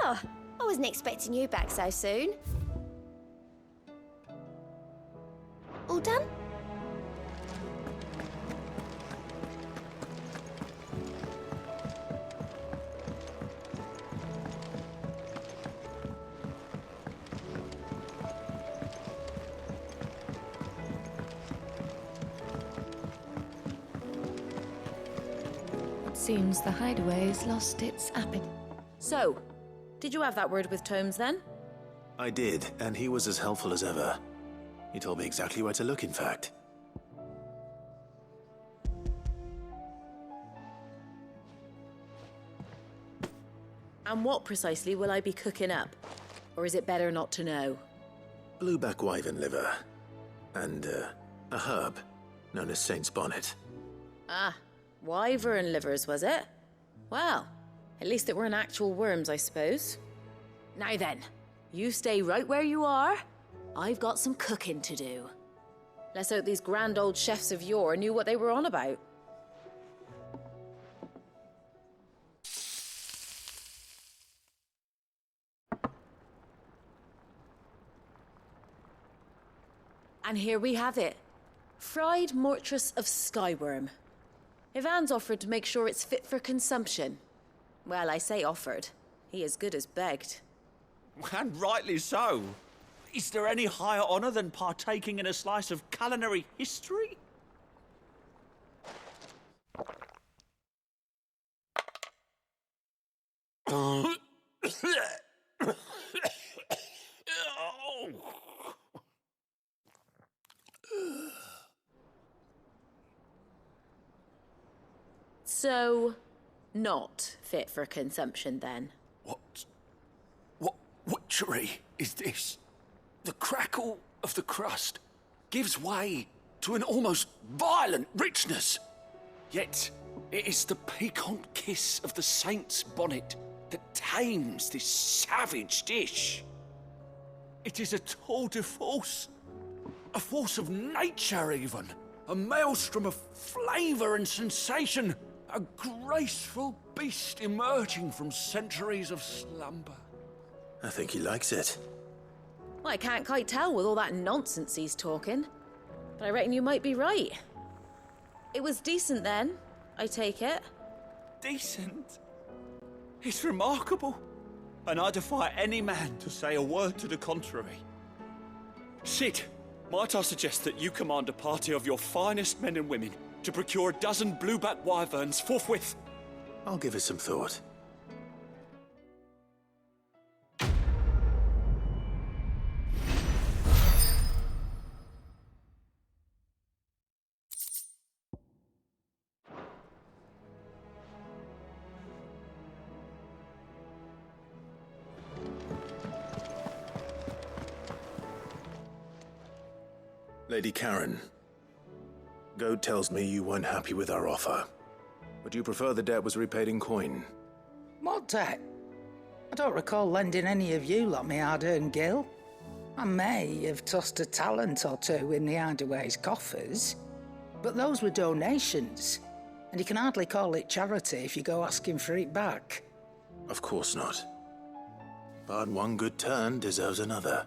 Oh, I wasn't expecting you back so soon. All done? Seems the hideaway's lost its appetite. So, did you have that word with Tomes then? I did, and he was as helpful as ever. He told me exactly where to look, in fact. And what precisely will I be cooking up? Or is it better not to know? Blueback wyvern liver. And, a herb known as Saint's Bonnet. Ah, wyvern livers, was it? Well, at least it weren't actual worms, I suppose. Now then, you stay right where you are. I've got some cooking to do. Let's hope these grand old chefs of yore knew what they were on about. And here we have it. Fried mortress of skyworm. Ivan's offered to make sure it's fit for consumption. Well, I say offered. He as good as begged. And rightly so. Is there any higher honour than partaking in a slice of culinary history? So, not fit for consumption then? What witchery is this? The crackle of the crust gives way to an almost violent richness. Yet it is the piquant kiss of the saint's bonnet that tames this savage dish. It is a tour de force, a force of nature even, a maelstrom of flavour and sensation, a graceful beast emerging from centuries of slumber. I think he likes it. Well, I can't quite tell with all that nonsense he's talking, but I reckon you might be right. It was decent then, I take it. Decent? It's remarkable, and I defy any man to say a word to the contrary. Sid, might I suggest that you command a party of your finest men and women to procure a dozen blueback wyverns forthwith? I'll give it some thought. Lady Karen, Goad tells me you weren't happy with our offer. Would you prefer the debt was repaid in coin? What debt? I don't recall lending any of you lot me hard-earned gil. I may have tossed a talent or two in the Hideaway's coffers, but those were donations, and you can hardly call it charity if you go asking for it back. Of course not. But one good turn deserves another.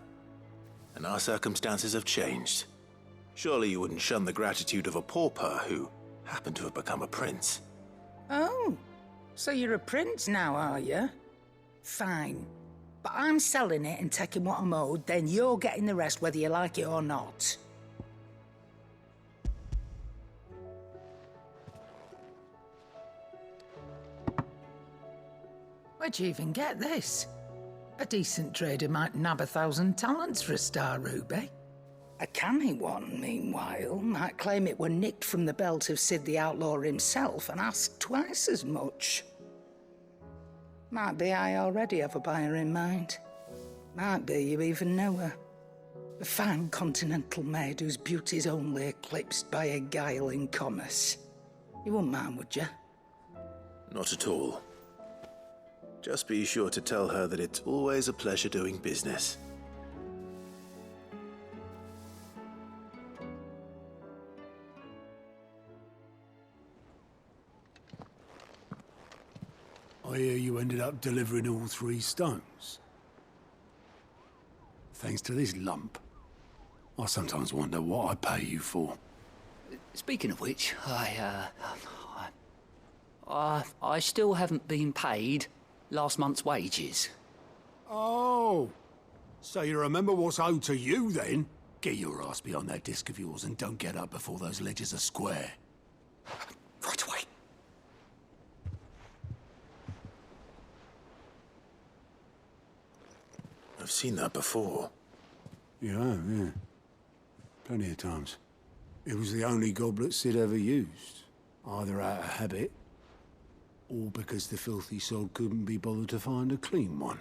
And our circumstances have changed. Surely you wouldn't shun the gratitude of a pauper who happened to have become a prince. Oh, so you're a prince now, are you? Fine. But I'm selling it and taking what I'm owed, then you're getting the rest whether you like it or not. Where'd you even get this? A decent trader might nab 1,000 talents for a star ruby. A canny one, meanwhile, might claim it were nicked from the belt of Sid the Outlaw himself and ask twice as much. Might be I already have a buyer in mind. Might be you even know her. A fine continental maid whose beauty's only eclipsed by a guile in commerce. You wouldn't mind, would you? Not at all. Just be sure to tell her that it's always a pleasure doing business. I hear you ended up delivering all 3 stones. Thanks to this lump. I sometimes wonder what I pay you for. Speaking of which, I still haven't been paid last month's wages. Oh, so you remember what's owed to you then? Get your ass behind that disc of yours and don't get up before those ledgers are square. Right away. I've seen that before. You have, yeah. Plenty of times. It was the only goblet Sid ever used. Either out of habit, or because the filthy sod couldn't be bothered to find a clean one.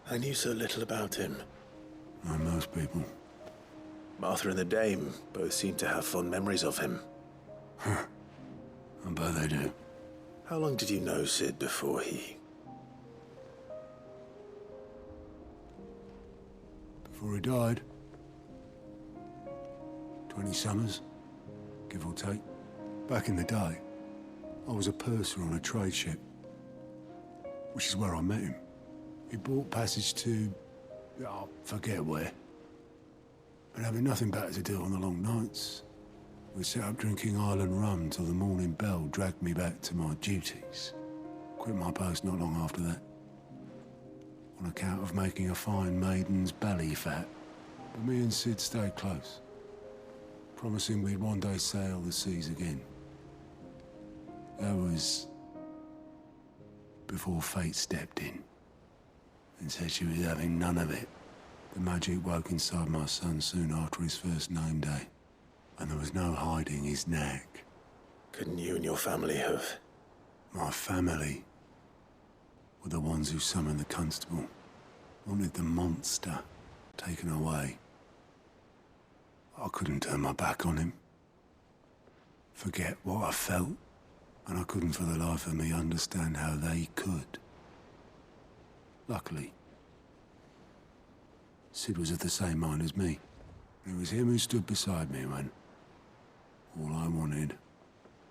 I knew so little about him. Like most people. Martha and the Dame both seem to have fond memories of him. I bet they do. How long did you know Sid before he... Before he died. 20 summers, give or take. Back in the day, I was a purser on a trade ship, which is where I met him. He bought passage to... I forget where. But having nothing better to do on the long nights, we set up drinking island rum till the morning bell dragged me back to my duties. Quit my post not long after that. on account of making a fine maiden's belly fat. But me and Sid stayed close, promising we'd one day sail the seas again. That was before fate stepped in and said she was having none of it. The magic woke inside my son soon after his first name day, and there was no hiding his knack. Couldn't you and your family have? My family were the ones who summoned the constable, wanted the monster taken away. I couldn't turn my back on him, forget what I felt, and I couldn't for the life of me understand how they could. Luckily, Sid was of the same mind as me. It was him who stood beside me when all I wanted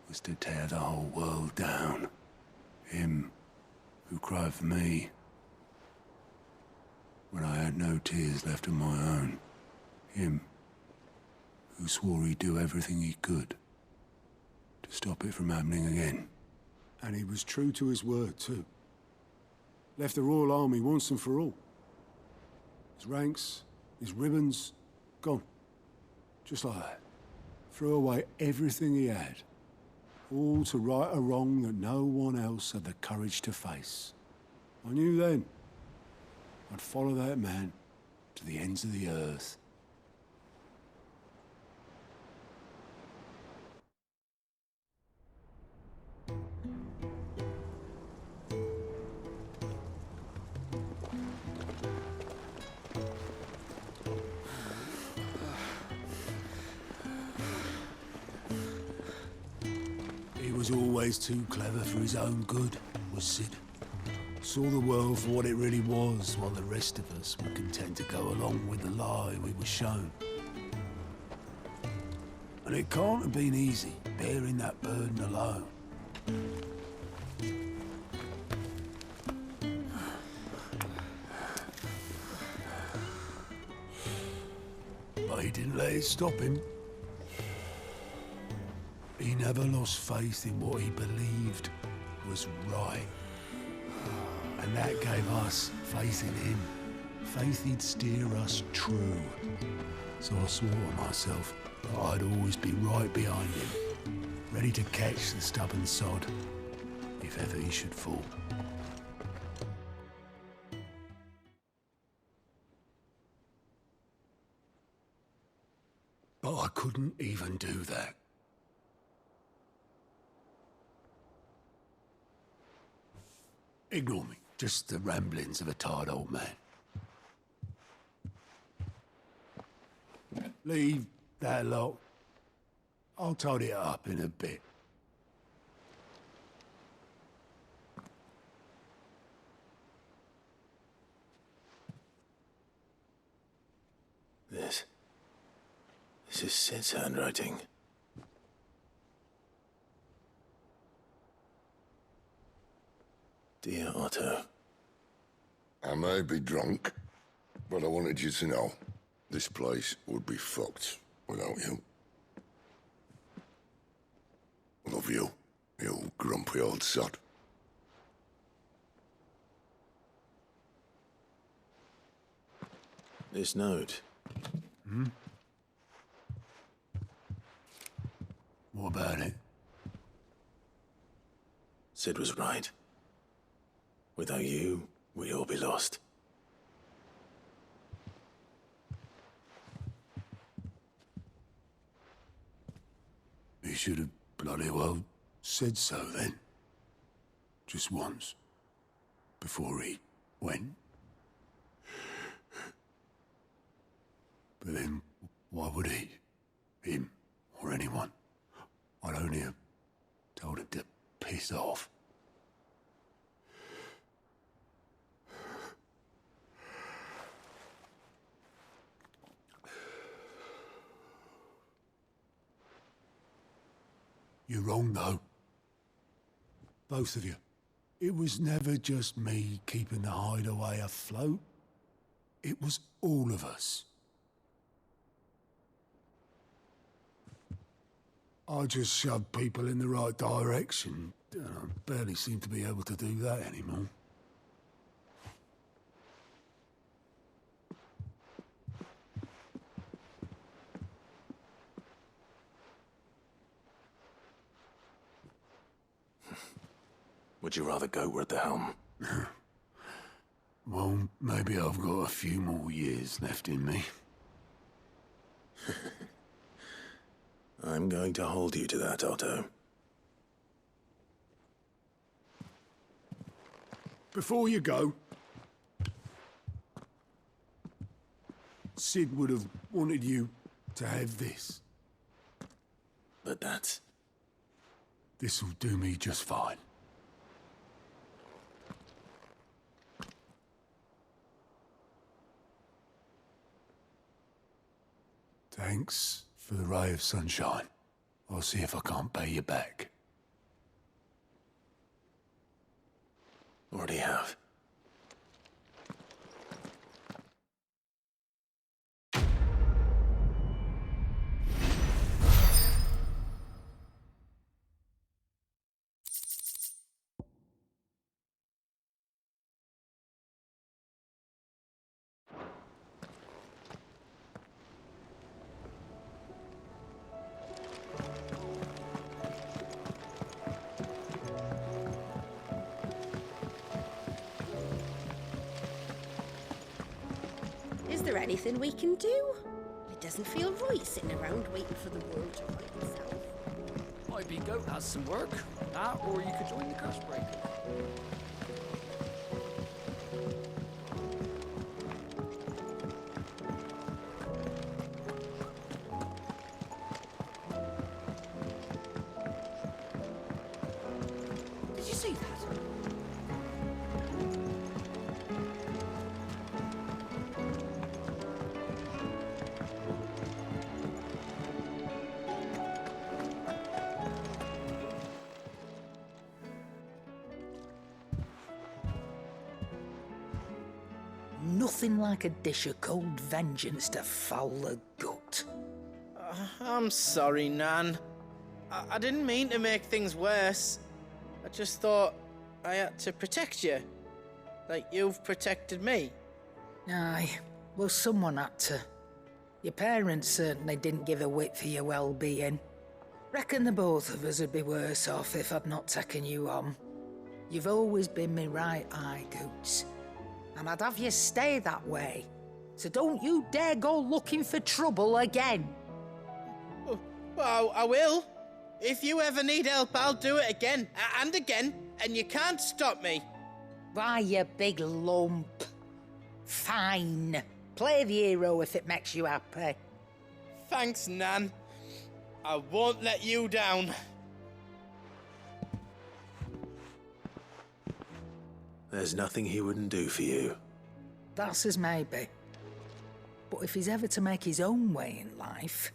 was to tear the whole world down. Him who cried for me when I had no tears left of my own. Him who swore he'd do everything he could to stop it from happening again. And he was true to his word, too. Left the Royal Army once and for all. His ranks, his ribbons, gone. Just like that. Threw away everything he had. All to right a wrong that no one else had the courage to face. I knew then I'd follow that man to the ends of the earth. He was always too clever for his own good, was Sid. Saw the world for what it really was, while the rest of us were content to go along with the lie we were shown. And it can't have been easy, bearing that burden alone. But he didn't let it stop him. He never lost faith in what he believed was right. And that gave us faith in him. Faith he'd steer us true. So I swore to myself that I'd always be right behind him, ready to catch the stubborn sod if ever he should fall. But I couldn't even do that. Ignore me. Just the ramblings of a tired old man. Leave that lot. I'll tidy it up in a bit. This is Sid's handwriting. Dear Otto. I may be drunk, but I wanted you to know this place would be fucked without you. Love you, you grumpy old sod. This note. Hmm? What about it? Sid was right. Without you, we'd all be lost. He should have bloody well said so then. Just once. Before he went. But then, why would he? Him, or anyone? I'd only have told him to piss off. You're wrong, though. Both of you. It was never just me keeping the hideaway afloat. It was all of us. I just shoved people in the right direction. I barely seem to be able to do that anymore. Would you rather Goat were at the helm? Well, maybe I've got a few more years left in me. I'm going to hold you to that, Otto. Before you go, Sid would have wanted you to have this. But that's... This'll do me just fine. Thanks for the ray of sunshine. I'll see if I can't pay you back. Already have. Is there anything we can do? It doesn't feel right sitting around waiting for the world to right itself. Maybe Goat has some work. That, or you could join the Cursebreaker. Did you see that? Nothing like a dish of cold vengeance to foul the gut. I'm sorry, Nan. I didn't mean to make things worse. I just thought I had to protect you. Like you've protected me. Aye, well, someone had to. Your parents certainly didn't give a whit for your well-being. Reckon the both of us would be worse off if I'd not taken you on. You've always been me right eye, Goots. And I'd have you stay that way. So don't you dare go looking for trouble again. Well, I will. If you ever need help, I'll do it again and again, and you can't stop me. Why, you big lump. Fine. Play the hero if it makes you happy. Thanks, Nan. I won't let you down. There's nothing he wouldn't do for you. That's as maybe. But if he's ever to make his own way in life,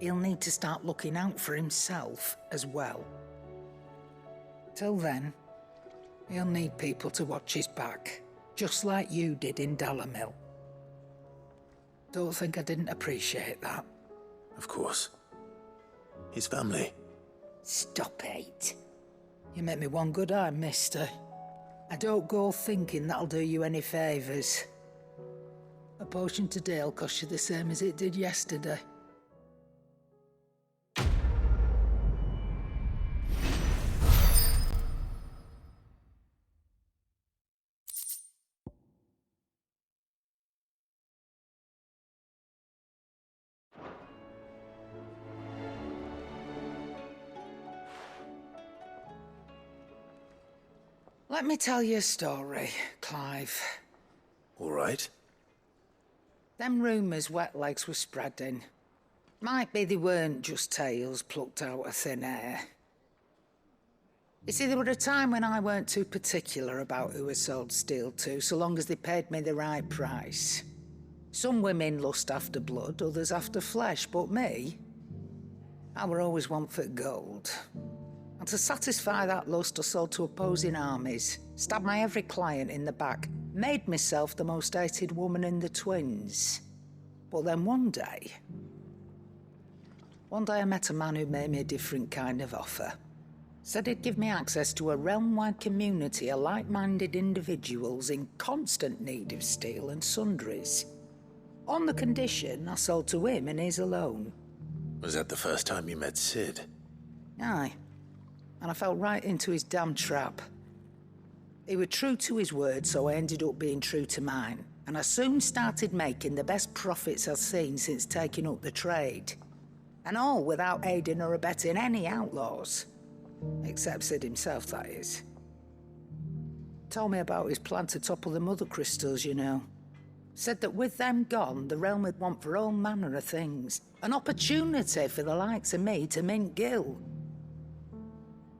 he'll need to start looking out for himself as well. Till then, he'll need people to watch his back, just like you did in Dalamil. Don't think I didn't appreciate that. Of course. His family. Stop it. You make me one good eye, mister. I don't go thinking that'll do you any favours. A potion today'll cost you the same as it did yesterday. Let me tell you a story, Clive. All right. Them rumours Wetlegs were spreading. Might be they weren't just tales plucked out of thin air. You see, there were a time when I weren't too particular about who I sold steel to, so long as they paid me the right price. Some women lust after blood, others after flesh, but me, I were always one for gold. And to satisfy that lust, I sold to opposing armies, stabbed my every client in the back, made myself the most hated woman in the twins. But then one day I met a man who made me a different kind of offer. Said he'd give me access to a realm-wide community of like-minded individuals in constant need of steel and sundries. On the condition I sold to him and his alone. Was that the first time you met Sid? Aye. And I fell right into his damn trap. He was true to his word, so I ended up being true to mine. And I soon started making the best profits I've seen since taking up the trade. And all without aiding or abetting any outlaws. Except Sid himself, that is. Told me about his plan to topple the Mother Crystals, you know. Said that with them gone, the realm would want for all manner of things. An opportunity for the likes of me to mint Gil.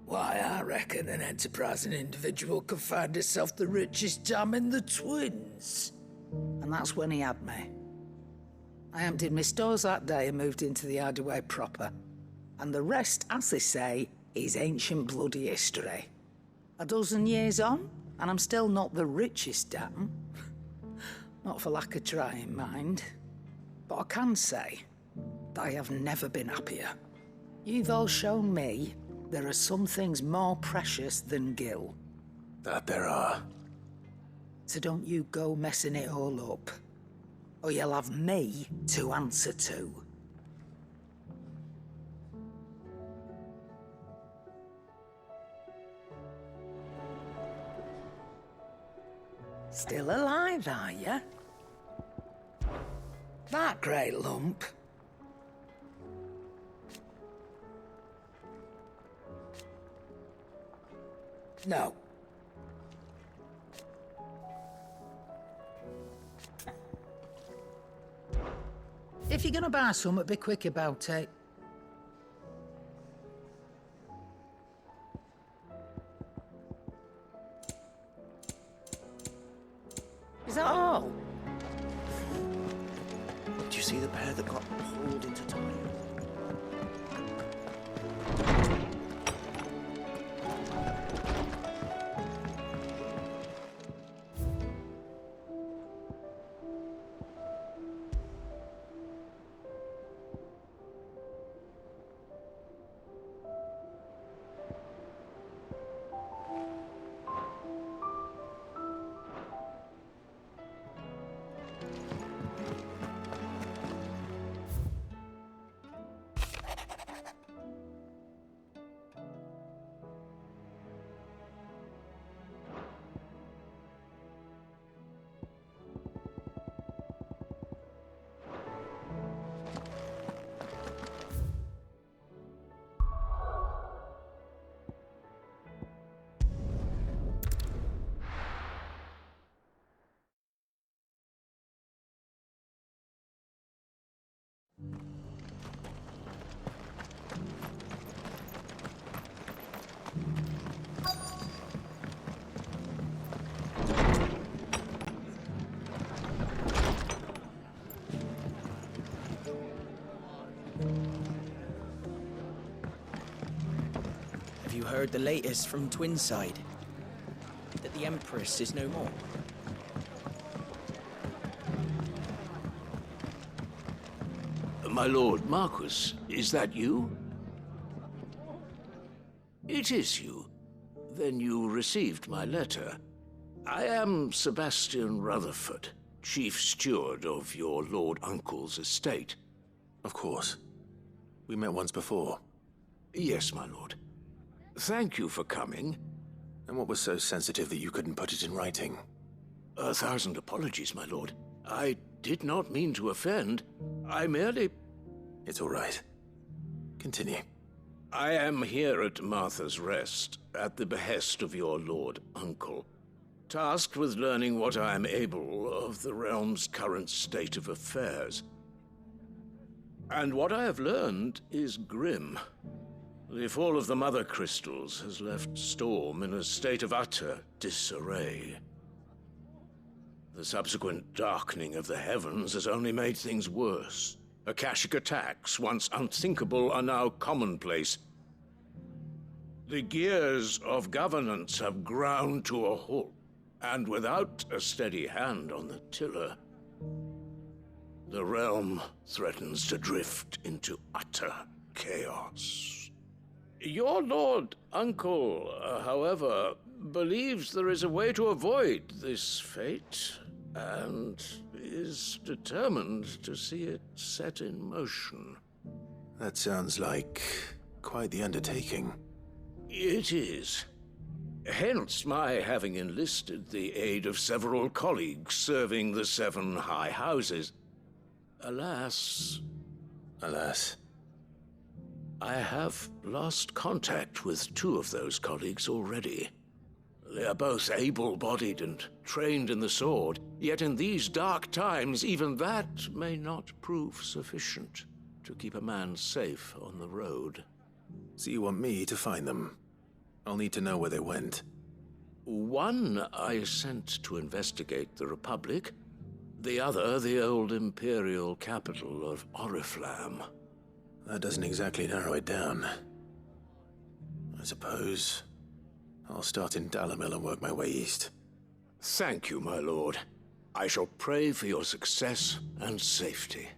Why, I reckon an enterprising individual could find himself the richest dam in the Twins. And that's when he had me. I emptied my stores that day and moved into the Hideaway proper. And the rest, as they say, is ancient bloody history. A dozen years on, and I'm still not the richest dam. Not for lack of trying, mind. But I can say, I have never been happier. You've all shown me there are some things more precious than Gil. That there are. So don't you go messing it all up. Or you'll have me to answer to. Still alive, are you? That great lump. No. If you're gonna buy some, be quick about it. Is that all? Do you see the pair that got pulled into time? Have you heard the latest from Twinside? That the Empress is no more? My lord Marquis, is that you? It is you. Then you received my letter. I am Sebastian Rutherford, Chief Steward of your Lord Uncle's estate. Of course. We met once before. Yes, my lord. Thank you for coming. And what was so sensitive that you couldn't put it in writing? 1,000 apologies, my lord. I did not mean to offend. I merely... It's all right. Continue. I am here at Martha's Rest, at the behest of your Lord Uncle, tasked with learning what I am able of the realm's current state of affairs. And what I have learned is grim. The fall of the Mother Crystals has left Storm in a state of utter disarray. The subsequent darkening of the heavens has only made things worse. Akashic attacks, once unthinkable, are now commonplace. The gears of governance have ground to a halt, and without a steady hand on the tiller, the realm threatens to drift into utter chaos. Your Lord Uncle, however, believes there is a way to avoid this fate, and is determined to see it set in motion. That sounds like quite the undertaking. It is. Hence my having enlisted the aid of several colleagues serving the 7 high houses. Alas, I have lost contact with 2 of those colleagues already. They are both able-bodied and trained in the sword, yet in these dark times even that may not prove sufficient to keep a man safe on the road. So you want me to find them? I'll need to know where they went. One I sent to investigate the Republic, the other the old Imperial capital of Oriflamme. That doesn't exactly narrow it down. I suppose I'll start in Dalamil and work my way east. Thank you, my lord. I shall pray for your success and safety.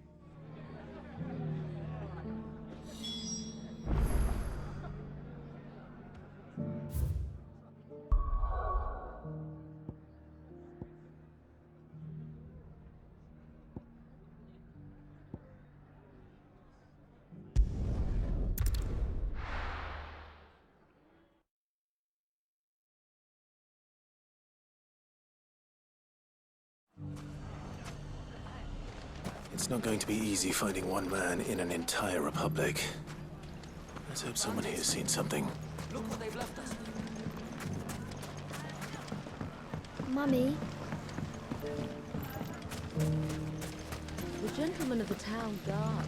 It's not going to be easy finding one man in an entire republic. Let's hope someone here's seen something. Look what they've left us. Mummy. The gentleman of the town guard.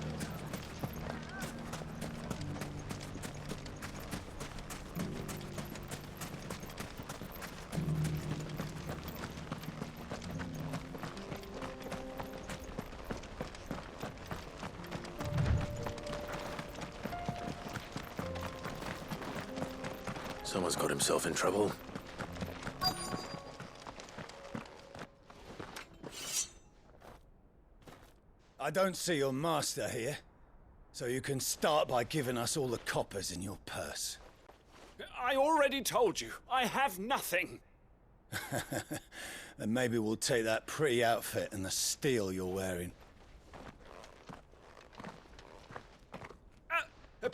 Someone's got himself in trouble. I don't see your master here, so you can start by giving us all the coppers in your purse. I already told you, I have nothing. Then maybe we'll take that pretty outfit and the steel you're wearing.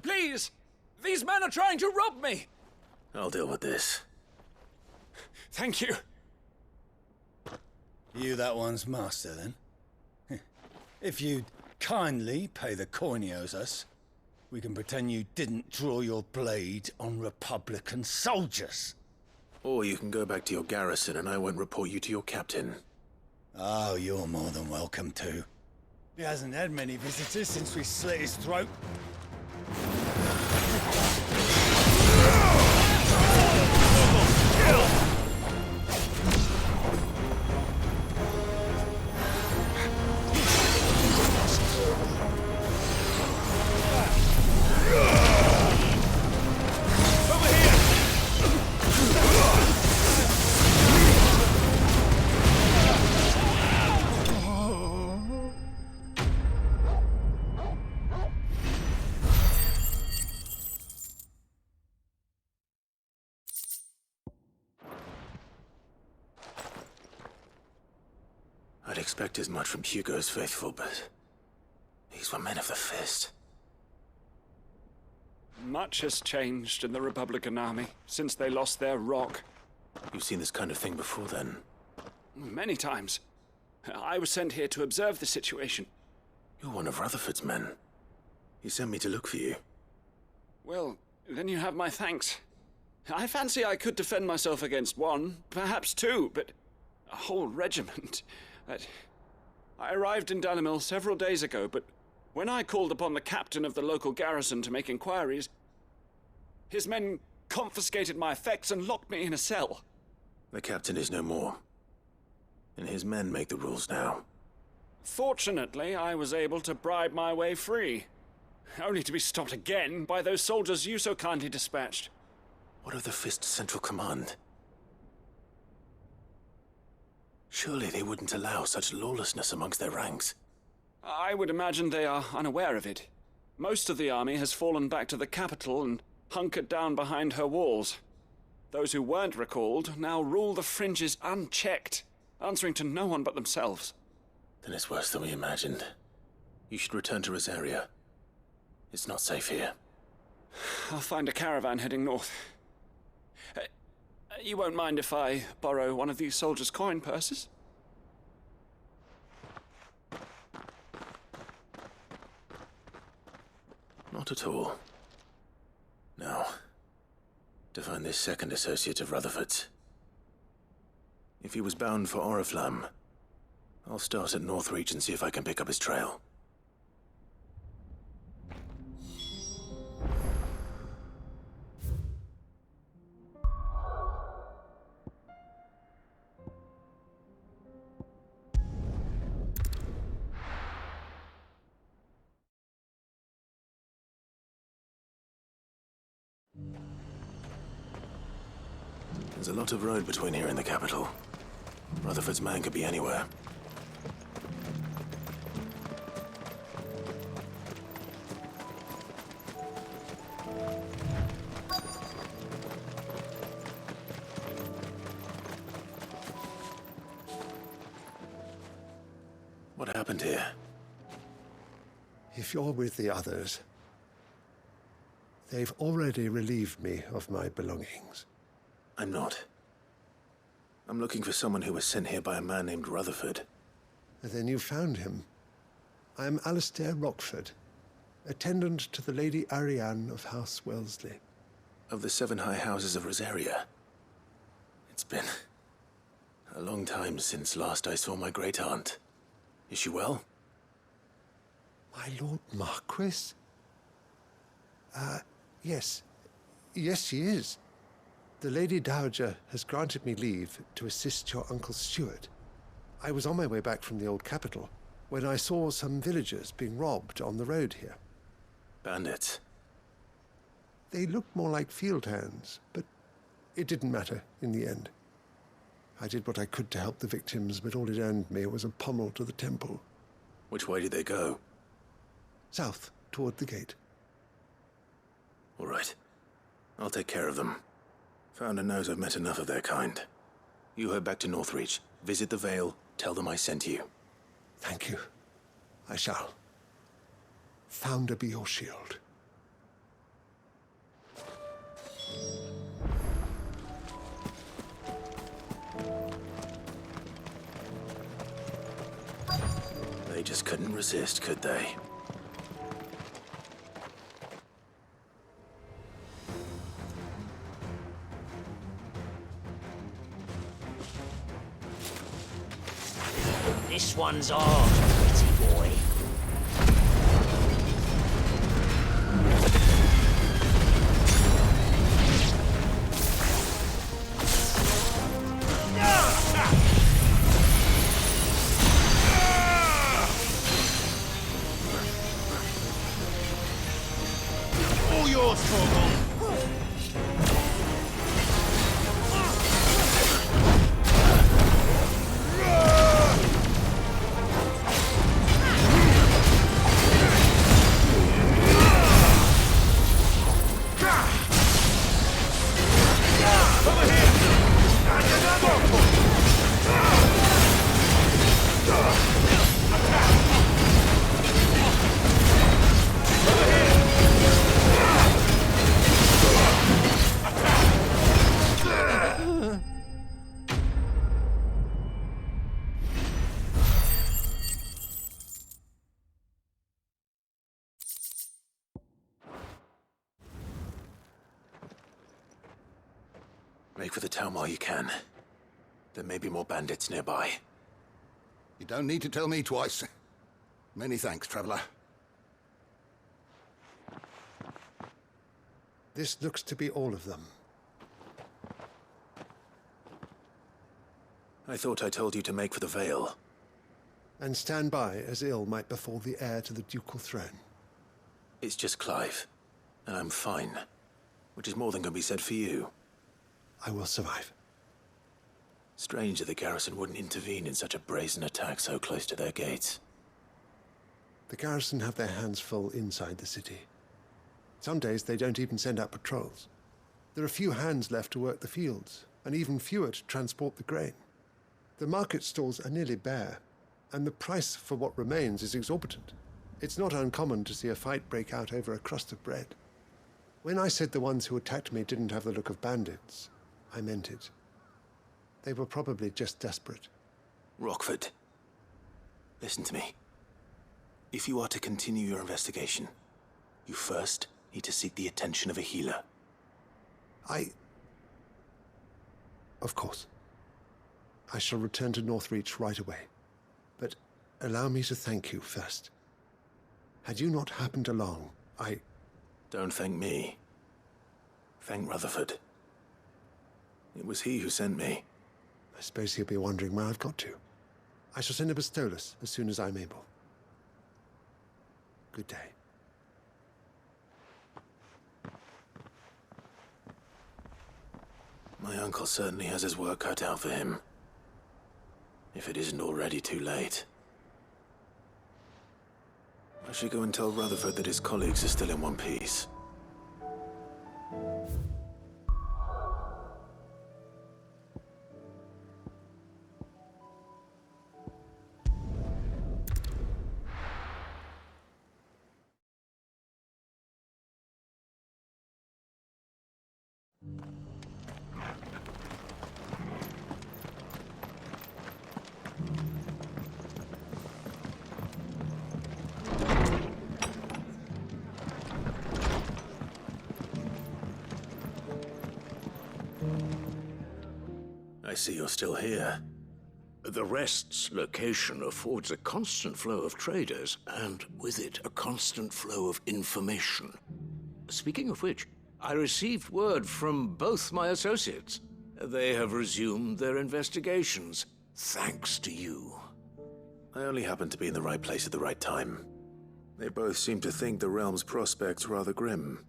Please! These men are trying to rob me! I'll deal with this. Thank you. You that one's master, then? If you'd kindly pay the coin he owes us, we can pretend you didn't draw your blade on Republican soldiers. Or you can go back to your garrison and I won't report you to your captain. Oh, you're more than welcome to. He hasn't had many visitors since we slit his throat. I'd expect as much from Hugo's faithful, but these were men of the fist. Much has changed in the Republican army since they lost their rock. You've seen this kind of thing before, then? Many times. I was sent here to observe the situation. You're one of Rutherford's men. He sent me to look for you. Well, then you have my thanks. I fancy I could defend myself against one, perhaps 2, but a whole regiment. I arrived in Dalamil several days ago, but when I called upon the captain of the local garrison to make inquiries, his men confiscated my effects and locked me in a cell. The captain is no more, and his men make the rules now. Fortunately, I was able to bribe my way free, only to be stopped again by those soldiers you so kindly dispatched. What of the Fist's Central Command? Surely they wouldn't allow such lawlessness amongst their ranks. I would imagine they are unaware of it. Most of the army has fallen back to the capital and hunkered down behind her walls. Those who weren't recalled now rule the fringes unchecked, answering to no one but themselves. Then it's worse than we imagined. You should return to Rosaria. It's not safe here. I'll find a caravan heading north. You won't mind if I borrow one of these soldiers' coin purses? Not at all. Now, to find this second associate of Rutherford's. If he was bound for Oriflamme, I'll start at Northreach and see if I can pick up his trail. There's a lot of road between here and the capital. Rutherford's man could be anywhere. What happened here? If you're with the others, they've already relieved me of my belongings. I'm not. I'm looking for someone who was sent here by a man named Rutherford. Then you found him. I am Alistair Rockford, attendant to the Lady Ariane of House Wellesley. Of the 7 high houses of Rosaria. It's been a long time since last I saw my great-aunt. Is she well? My Lord Marquis? Yes. Yes, she is. The Lady Dowager has granted me leave to assist your Uncle Stuart. I was on my way back from the old capital when I saw some villagers being robbed on the road here. Bandits? They looked more like field hands, but it didn't matter in the end. I did what I could to help the victims, but all it earned me was a pommel to the temple. Which way did they go? South, toward the gate. All right. I'll take care of them. Founder knows I've met enough of their kind. You head back to Northreach, visit the Vale, tell them I sent you. Thank you. I shall. Founder be your shield. They just couldn't resist, could they? This one's ours, pretty boy. All yours, Torgal. Make for the town while you can. There may be more bandits nearby. You don't need to tell me twice. Many thanks, traveler. This looks to be all of them. I thought I told you to make for the Vale. And stand by as ill might befall the heir to the ducal throne. It's just Clive, and I'm fine. Which is more than can be said for you. I will survive. Strange that the garrison wouldn't intervene in such a brazen attack so close to their gates. The garrison have their hands full inside the city. Some days they don't even send out patrols. There are few hands left to work the fields, and even fewer to transport the grain. The market stalls are nearly bare, and the price for what remains is exorbitant. It's not uncommon to see a fight break out over a crust of bread. When I said the ones who attacked me didn't have the look of bandits, I meant it. They were probably just desperate. Rockford, listen to me. If you are to continue your investigation, you first need to seek the attention of a healer. Of course. I shall return to Northreach right away. But allow me to thank you first. Had you not happened along, Don't thank me. Thank Rutherford. It was he who sent me. I suppose he'll be wondering where I've got to. I shall send a Bastolus as soon as I'm able. Good day. My uncle certainly has his work cut out for him. If it isn't already too late. I should go and tell Rutherford that his colleagues are still in one piece. I see you're still here. The Rest's location affords a constant flow of traders, and with it, a constant flow of information. Speaking of which, I received word from both my associates. They have resumed their investigations, thanks to you. I only happened to be in the right place at the right time. They both seem to think the realm's prospects rather grim.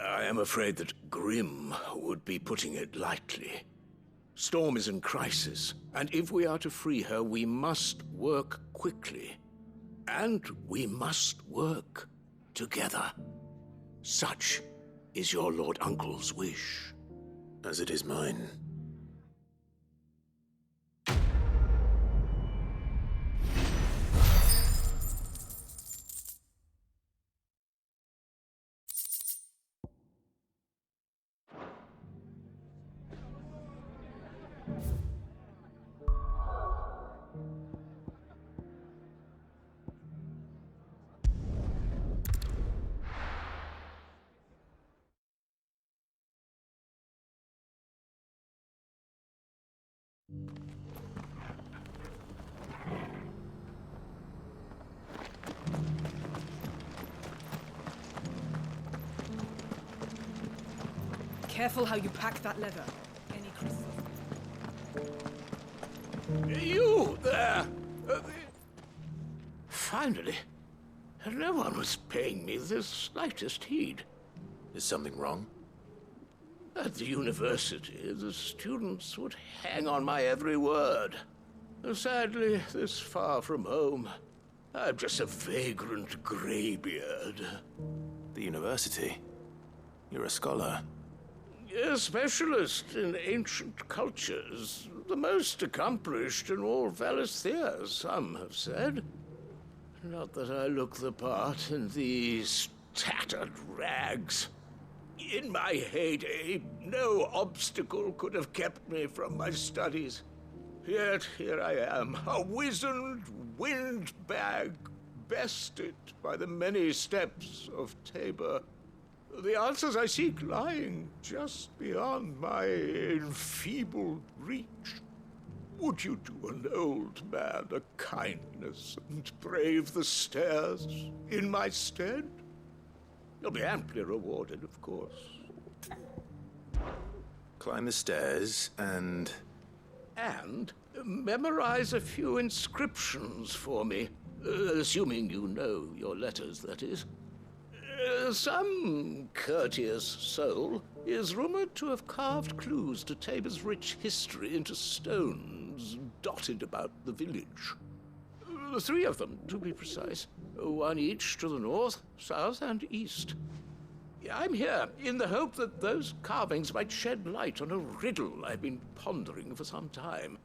I am afraid that grim would be putting it lightly. Storm is in crisis, and if we are to free her, we must work quickly. And we must work together. Such is your Lord Uncle's wish. As it is mine. Careful how you pack that leather. Any crystals. You there! Finally, no one was paying me the slightest heed. Is something wrong? At the university, the students would hang on my every word. Sadly, this far from home, I'm just a vagrant greybeard. The university? You're a scholar. A specialist in ancient cultures. The most accomplished in all Valisthea, some have said. Not that I look the part in these tattered rags. In my heyday, no obstacle could have kept me from my studies. Yet here I am, a wizened windbag, bested by the many steps of Tabor. The answers I seek lying just beyond my enfeebled reach. Would you do an old man a kindness and brave the stairs in my stead? You'll be amply rewarded, of course. Climb the stairs and... And memorize a few inscriptions for me. Assuming you know your letters, that is. Some courteous soul is rumored to have carved clues to Tabor's rich history into stones dotted about the village. 3 of them, to be precise. 1 each to the north, south, and east. I'm here in the hope that those carvings might shed light on a riddle I've been pondering for some time.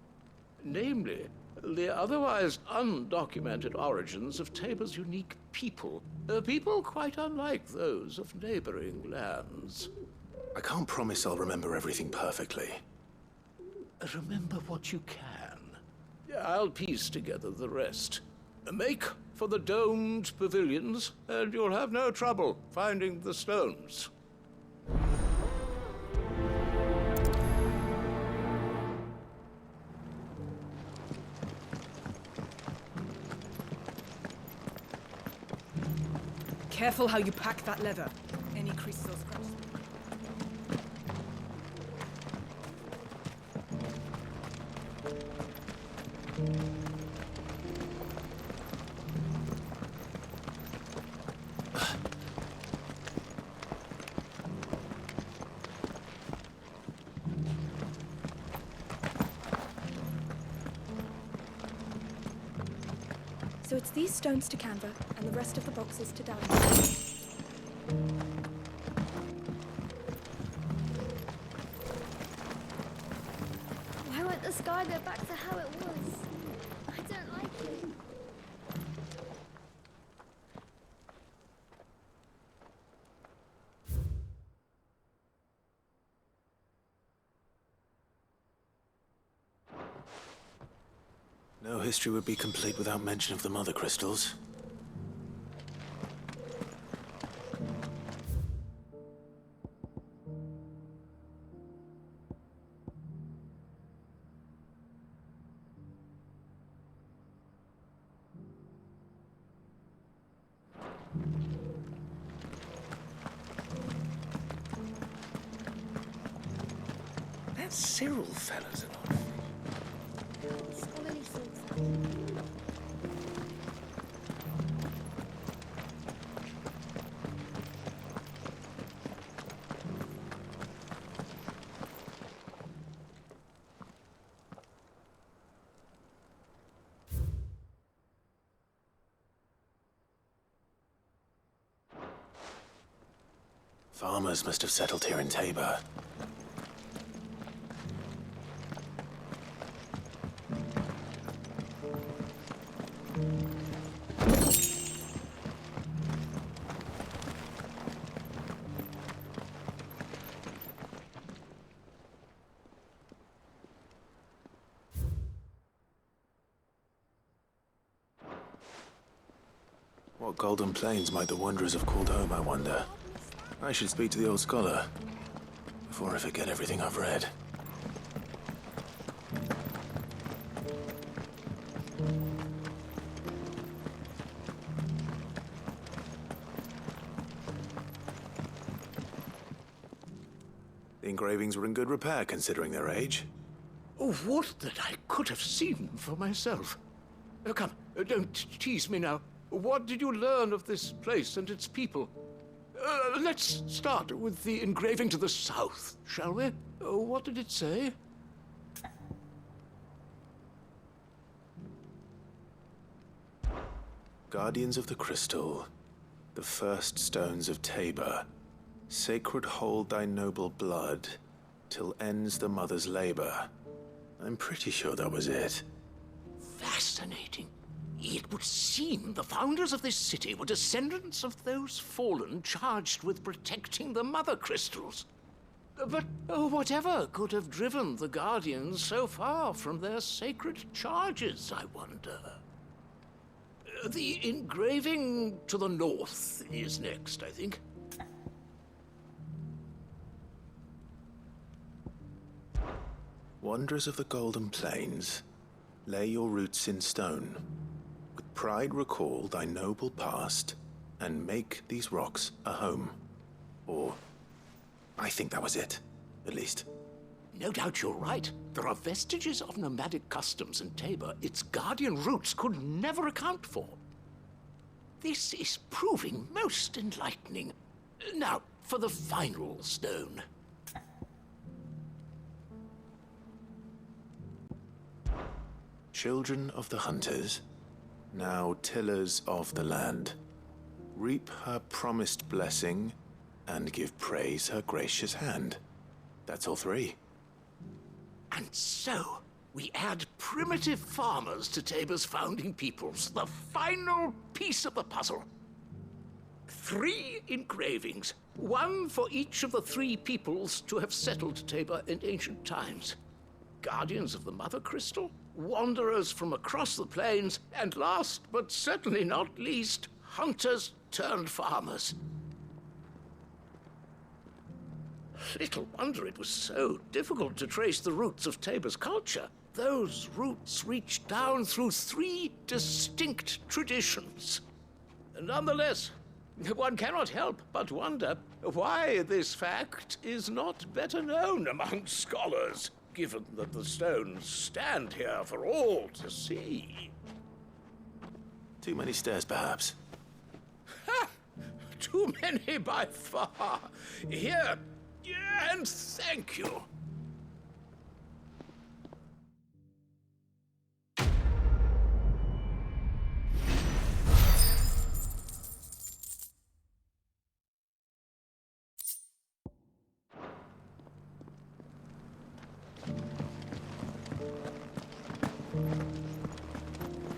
Namely, the otherwise undocumented origins of Tabor's unique people. People quite unlike those of neighboring lands. I can't promise I'll remember everything perfectly. Remember what you can. I'll piece together the rest. Make for the domed pavilions, and you'll have no trouble finding the stones. Careful how you pack that leather. Any creases or scratches. So it's these stones to Canva, and the rest of the boxes to Dallin. Why won't the sky go back to how it was? I don't like it. No history would be complete without mention of the Mother Crystals. That Cyril fella's an odd. Scholarly thoughts. Farmers must have settled here in Tabor. What golden plains might the wanderers have called home, I wonder? I should speak to the old scholar before I forget everything I've read. The engravings were in good repair considering their age. Oh, would that I could have seen for myself. Come, don't tease me now. What did you learn of this place and its people? Let's start with the engraving to the south, shall we? What did it say? Guardians of the Crystal, the first stones of Tabor, sacred hold thy noble blood, till ends the mother's labor. I'm pretty sure that was it. Fascinating. It would seem the founders of this city were descendants of those fallen charged with protecting the Mother Crystals. But whatever could have driven the Guardians so far from their sacred charges, I wonder? The engraving to the north is next, I think. Wanderers of the Golden Plains, lay your roots in stone. With pride recall thy noble past, and make these rocks a home. Or, I think that was it, at least. No doubt you're right. There are vestiges of nomadic customs in Tabor its guardian roots could never account for. This is proving most enlightening. Now, for the final stone. Children of the hunters, now tillers of the land, reap her promised blessing and give praise her gracious hand. That's all three. And so, we add primitive farmers to Tabor's founding peoples, the final piece of the puzzle. 3 engravings, one for each of the 3 peoples to have settled Tabor in ancient times. Guardians of the Mother Crystal, wanderers from across the plains, and last but certainly not least, hunters turned farmers. Little wonder it was so difficult to trace the roots of Tabor's culture. Those roots reach down through 3 distinct traditions. Nonetheless, one cannot help but wonder why this fact is not better known among scholars, given that the stones stand here for all to see. Too many stairs, perhaps. Ha! Too many by far. Here, and thank you.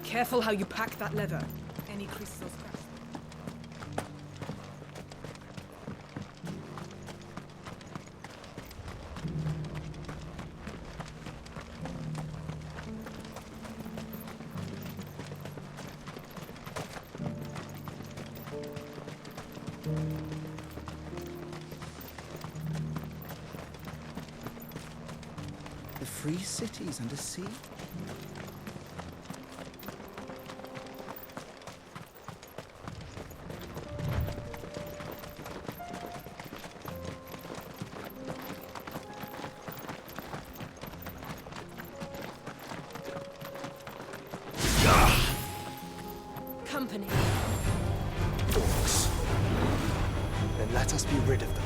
Careful how you pack that leather. Any creases or scratches. The free cities under sea? Company. Orcs. Then let us be rid of them.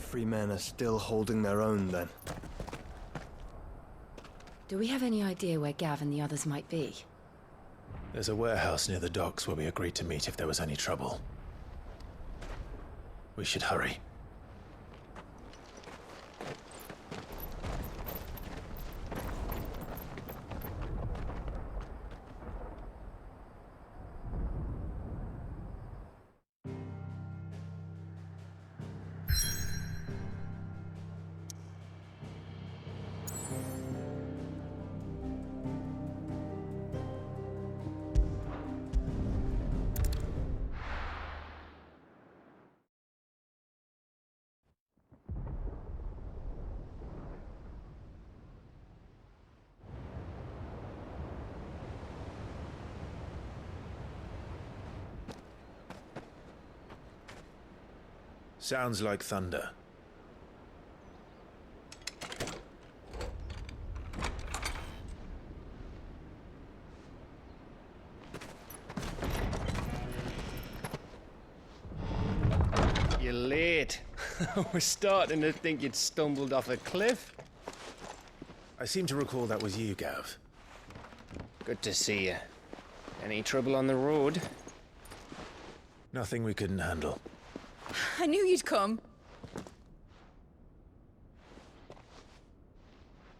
free men are still holding their own, then. Do we have any idea where Gav and the others might be? There's a warehouse near the docks where we agreed to meet if there was any trouble. We should hurry. Sounds like thunder. You're late. We're starting to think you'd stumbled off a cliff. I seem to recall that was you, Gav. Good to see you. Any trouble on the road? Nothing we couldn't handle. I knew you'd come.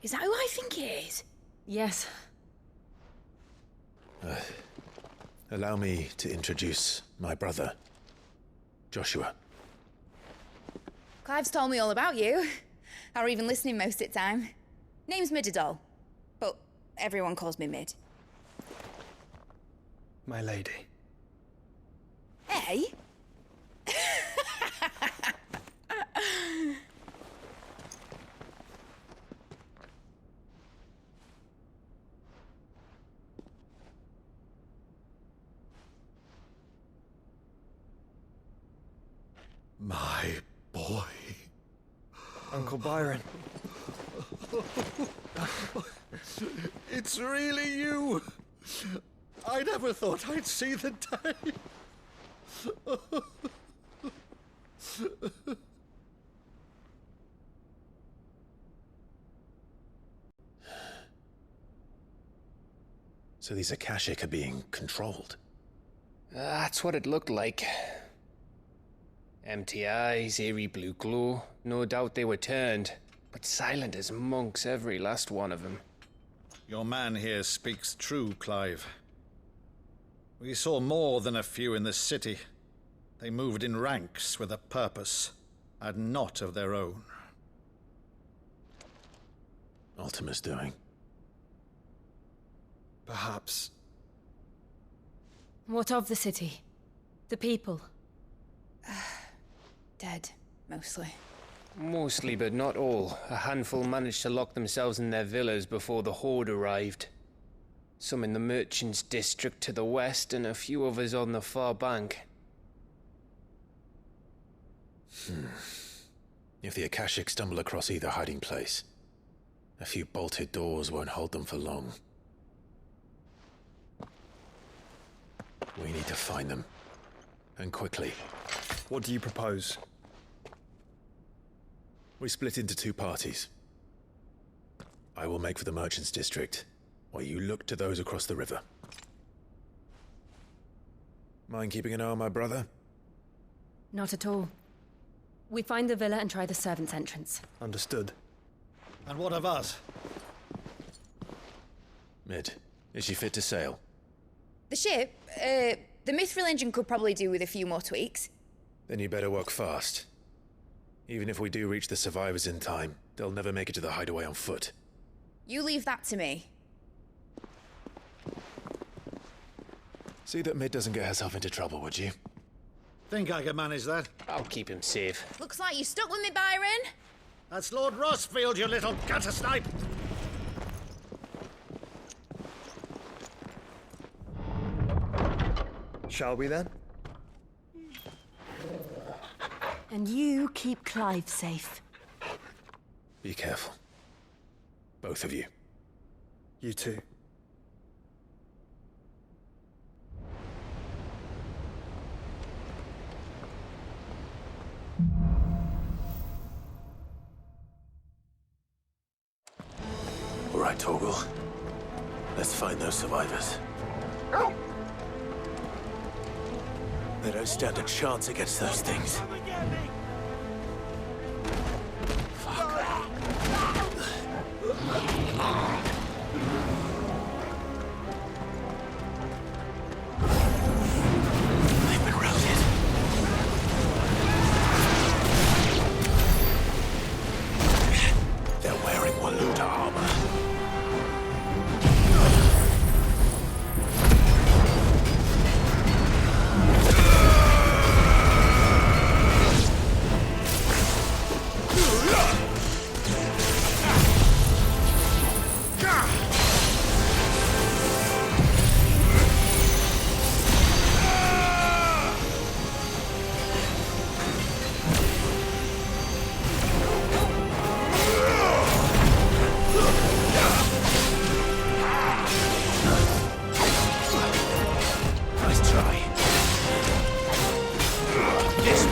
Is that who I think it is? Yes. Allow me to introduce my brother, Joshua. Clive's told me all about you. Or even listening most of the time. Name's Midadol, but everyone calls me Mid. My lady. Hey? My boy. Uncle Byron. It's really you. I never thought I'd see the day. So these Akashic are being controlled? That's what it looked like. Empty eyes, eerie blue glow. No doubt they were turned, but silent as monks, every last one of them. Your man here speaks true, Clive. We saw more than a few in this city. They moved in ranks with a purpose, and not of their own. Ultima's doing. Perhaps. What of the city? The people? Dead, mostly. Mostly, but not all. A handful managed to lock themselves in their villas before the Horde arrived. Some in the Merchants' District to the west, and a few others on the far bank. If the Akashic stumble across either hiding place, a few bolted doors won't hold them for long. We need to find them. And quickly. What do you propose? We split into two parties. I will make for the Merchants' District, while you look to those across the river. Mind keeping an eye on my brother? Not at all. We find the villa and try the servants' entrance. Understood. And what of us? Mid, is she fit to sail? The ship, the Mithril engine could probably do with a few more tweaks. Then you better work fast. Even if we do reach the survivors in time, they'll never make it to the hideaway on foot. You leave that to me. See that Mid doesn't get herself into trouble, would you? Think I can manage that? I'll keep him safe. Looks like you stuck with me, Byron. That's Lord Rossfield, you little gutter snipe! Shall we then? And you keep Clive safe. Be careful. Both of you. You too. right, Torgal. Let's find those survivors. They don't stand a chance against those things. They've been routed. They're wearing Waluda armor. Nice try. Yes.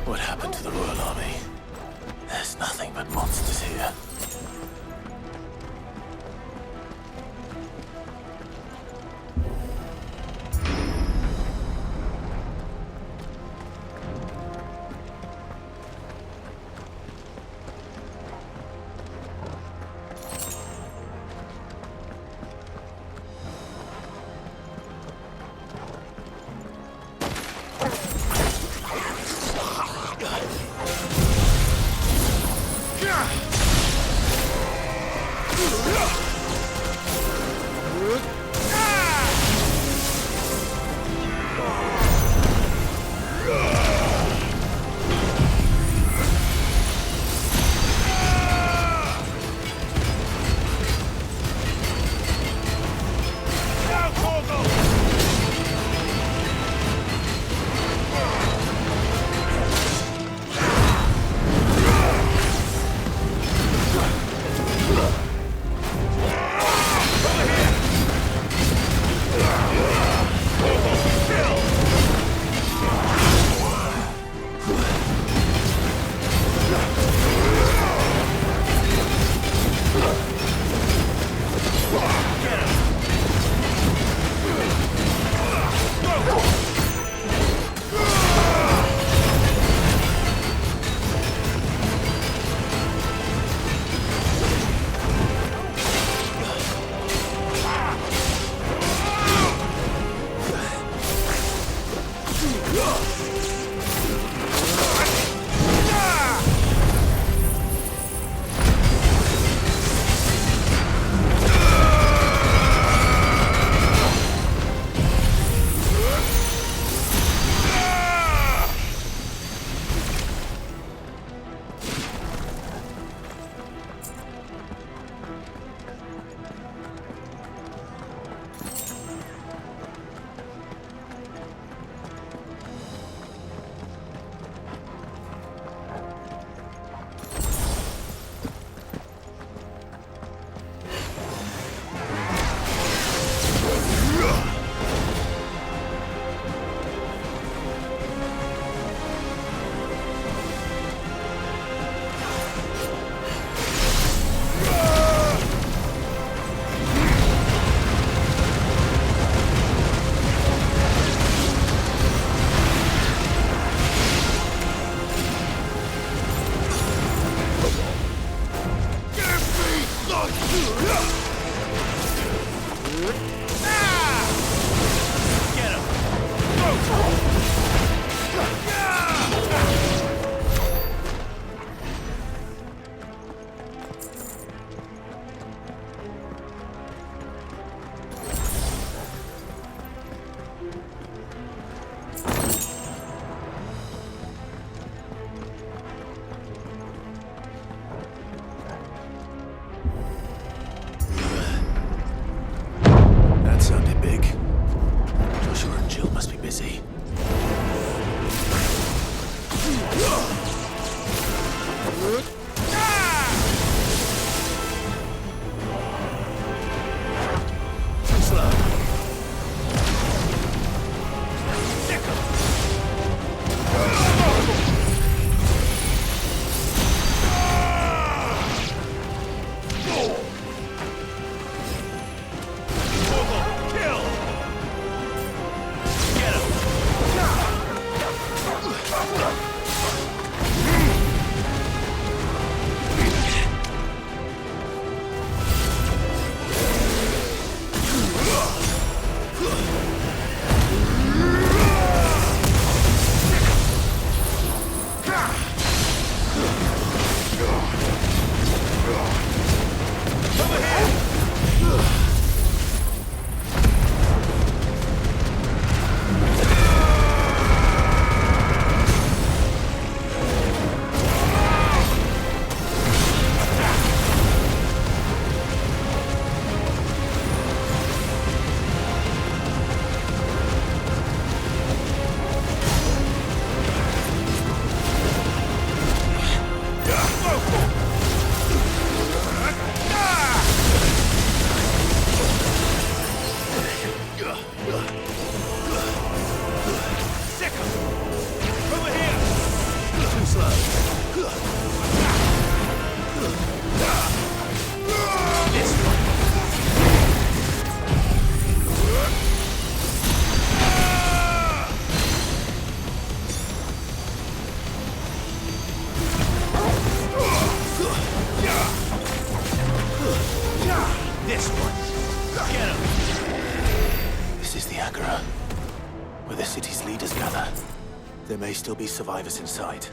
What happened to the Royal Army? There's nothing but monsters here. This one. Get him! This is the Agora, where the city's leaders gather. There may still be survivors inside.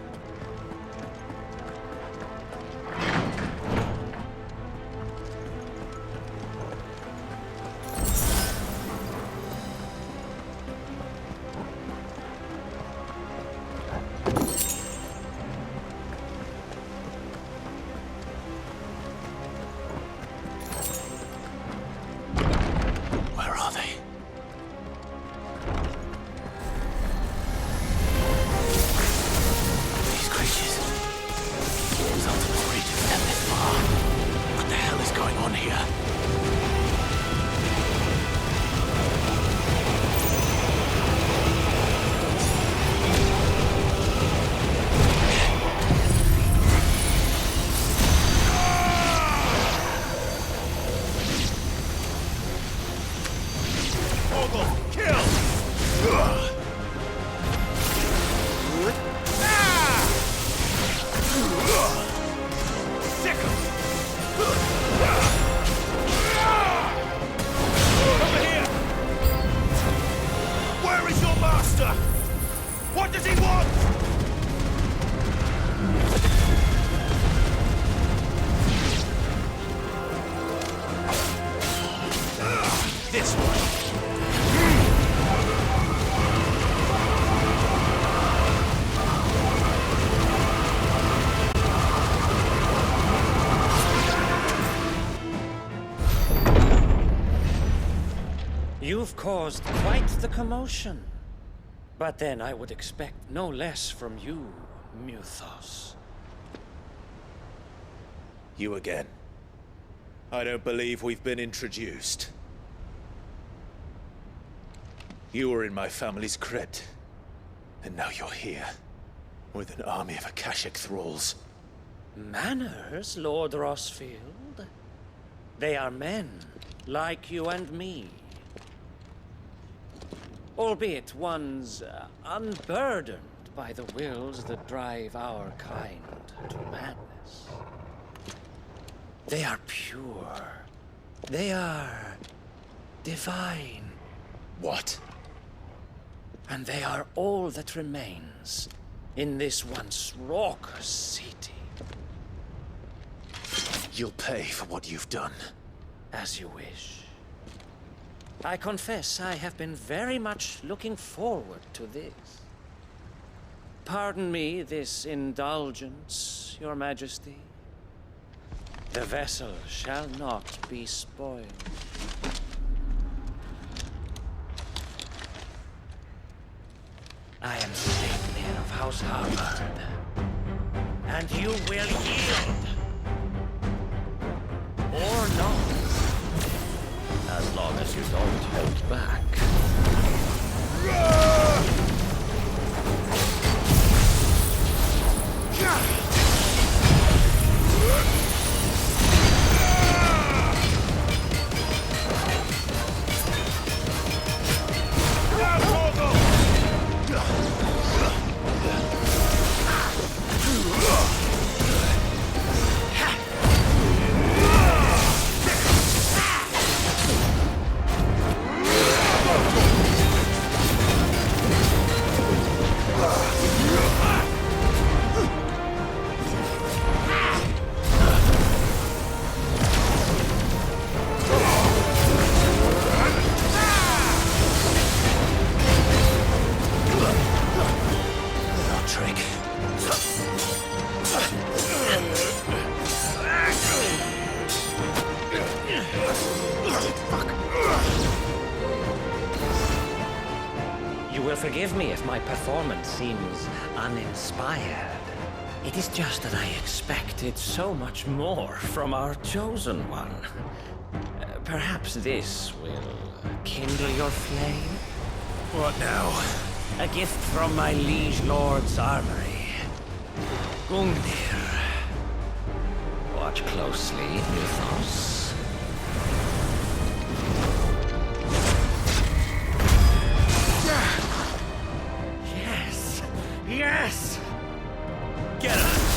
You've caused quite the commotion. But then I would expect no less from you, Muthos. You again. I don't believe we've been introduced. You were in my family's crypt, and now you're here, with an army of Akashic thralls. Manners, Lord Rosfield? They are men, like you and me. Albeit ones unburdened by the wills that drive our kind to madness. They are pure. They are divine. What? And they are all that remains in this once raucous city. You'll pay for what you've done. As you wish. I confess I have been very much looking forward to this. Pardon me this indulgence, Your Majesty. The vessel shall not be spoiled. I am Sleipnir of House Harvard, and you will yield. Or not. As long as you don't hold back. Forgive me if my performance seems uninspired. It is just that I expected so much more from our chosen one. Perhaps this will kindle your flame? What now? A gift from my liege lord's armory. Gungnir. Watch closely, Muthos. Yes! Get him!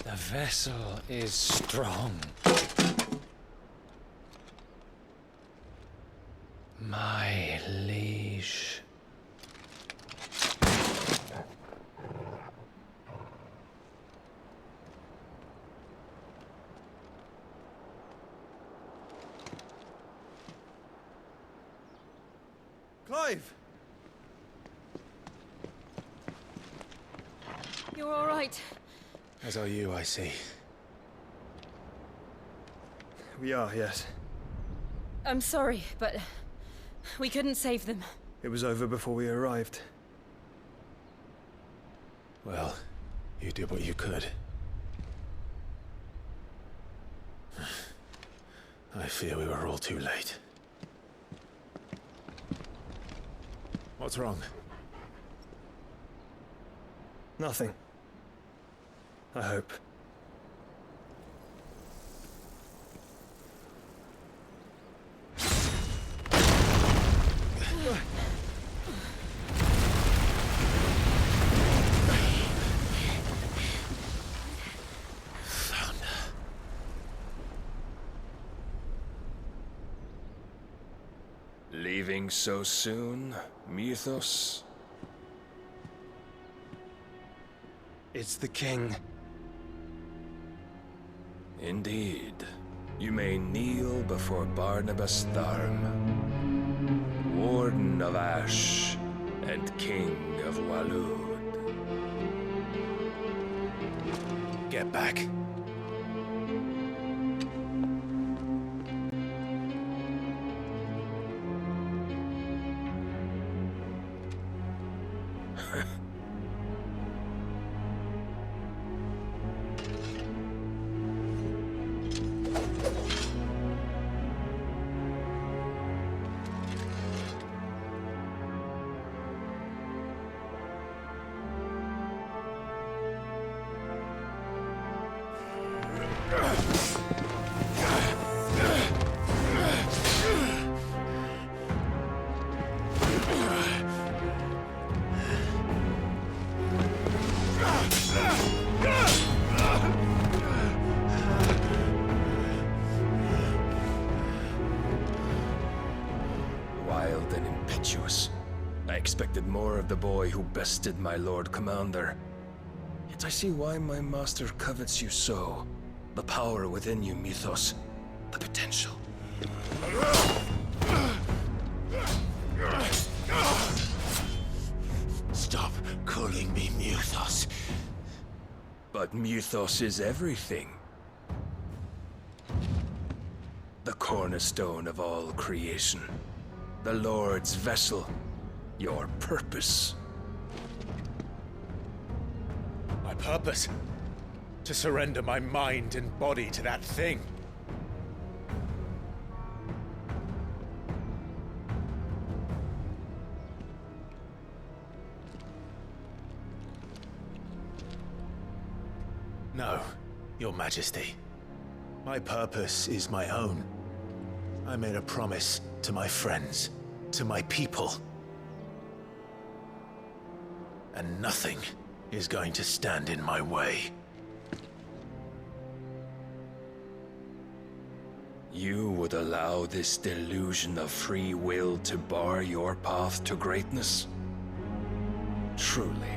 The vessel is strong. My liege. Clive! You're all right. As are you, I see. We are, yes. I'm sorry, but we couldn't save them. It was over before we arrived. Well, you did what you could. I fear we were all too late. What's wrong? Nothing. I hope. Leaving so soon, Mythos? It's the king. Indeed. You may kneel before Barnabas Tharm, Warden of Ash and King of Waloed. Get back. Wild and impetuous. I expected more of the boy who bested my Lord Commander. Yet I see why my master covets you so. The power within you, Mythos. The potential. Stop calling me Mythos. But Mythos is everything. The cornerstone of all creation. The Lord's vessel. Your purpose. My purpose? To surrender my mind and body to that thing. No, Your Majesty. My purpose is my own. I made a promise to my friends, to my people. And nothing is going to stand in my way. You would allow this delusion of free will to bar your path to greatness? Truly,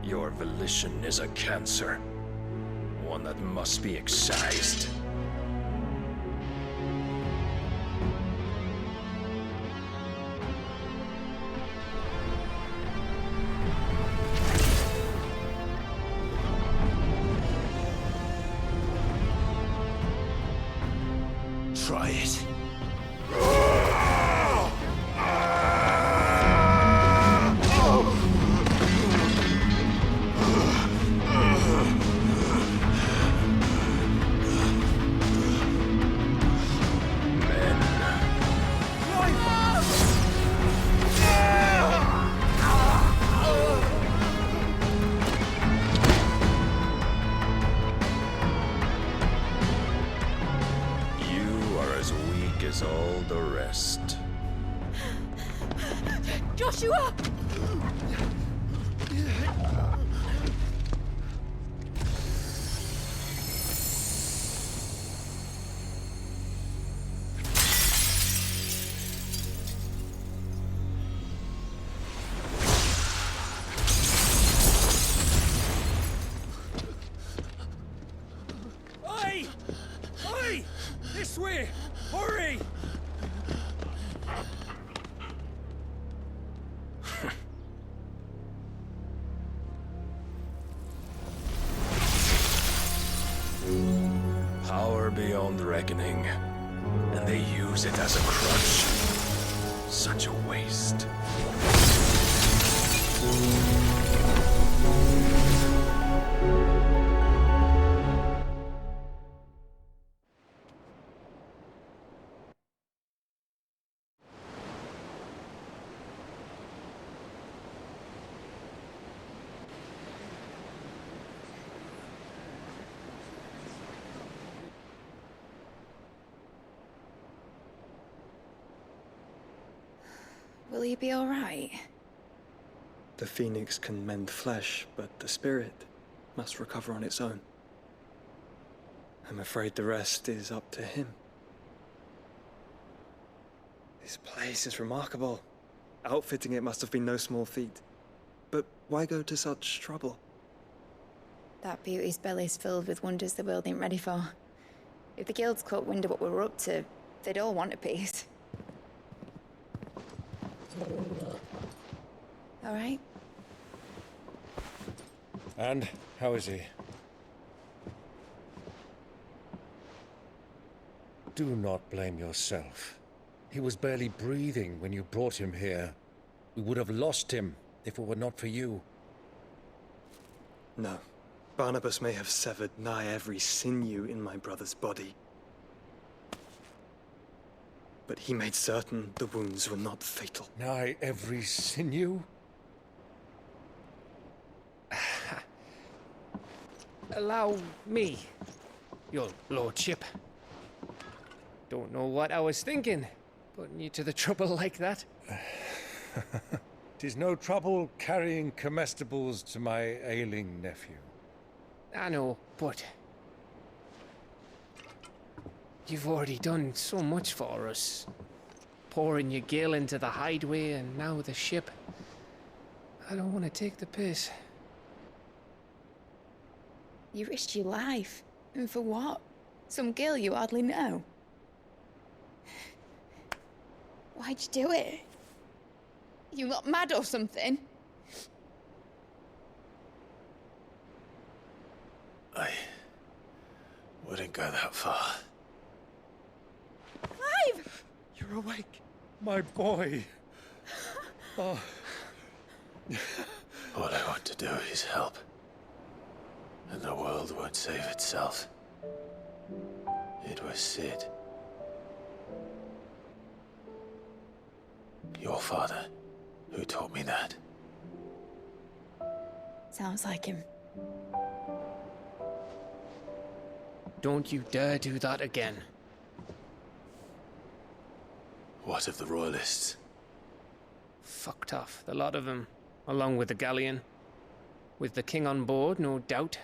your volition is a cancer. one that must be excised. Try it. As all the rest. Joshua! Oi! Oi! This way! Hurry! Power beyond reckoning, and they use it as a crutch. Such a waste. Will he be all right? The phoenix can mend flesh, but the spirit must recover on its own. I'm afraid the rest is up to him. This place is remarkable. Outfitting it must have been no small feat. But why go to such trouble? That beauty's belly's filled with wonders the world ain't ready for. If the guilds caught wind of what we're up to, they'd all want a piece. All right? And how is he? Do not blame yourself. He was barely breathing when you brought him here. We would have lost him if it were not for you. No. Barnabas may have severed nigh every sinew in my brother's body. But he made certain the wounds were not fatal. Nigh every sinew? Allow me, your lordship. Don't know what I was thinking, putting you to the trouble like that. 'Tis no trouble carrying comestibles to my ailing nephew. I know, but you've already done so much for us. Pouring your gil into the hideaway and now the ship. I don't want to take the piss. You risked your life. And for what? Some girl you hardly know. Why'd you do it? You not mad or something? I wouldn't go that far. Clive! You're awake, my boy. Oh. All I want to do is help. And the world won't save itself. It was Sid. Your father, who taught me that. Sounds like him. Don't you dare do that again. What of the Royalists? Fucked off, the lot of them, along with the galleon. With the king on board, no doubt.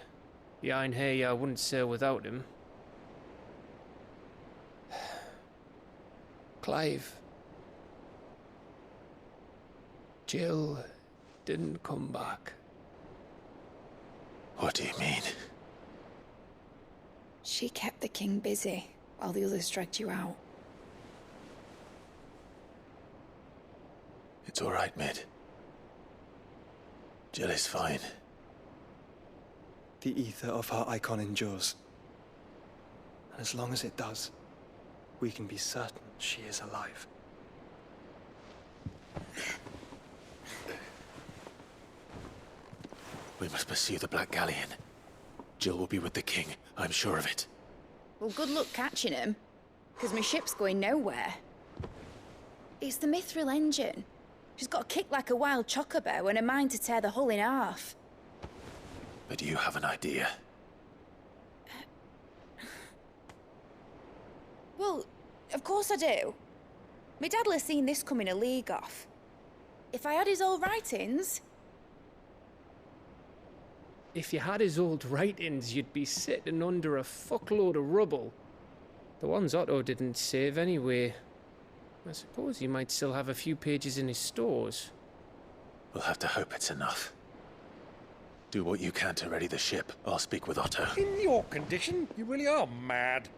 The Iron Hay I wouldn't sail without him. Clive. Jill didn't come back. What do you mean? She kept the king busy while the others dragged you out. It's all right, Mid. Jill is fine. The ether of her icon endures. And as long as it does, we can be certain she is alive. We must pursue the Black Galleon. Jill will be with the king, I'm sure of it. Well, good luck catching him, because my ship's going nowhere. It's the Mithril engine. She's got a kick like a wild chocobo and a mind to tear the hull in half. But you have an idea. Well, of course I do. My dad'll have seen this coming a league off. If I had his old writings... If you had his old writings, you'd be sitting under a fuckload of rubble. The ones Otto didn't save anyway. I suppose he might still have a few pages in his stores. We'll have to hope it's enough. Do what you can to ready the ship. I'll speak with Otto. In your condition, you really are mad.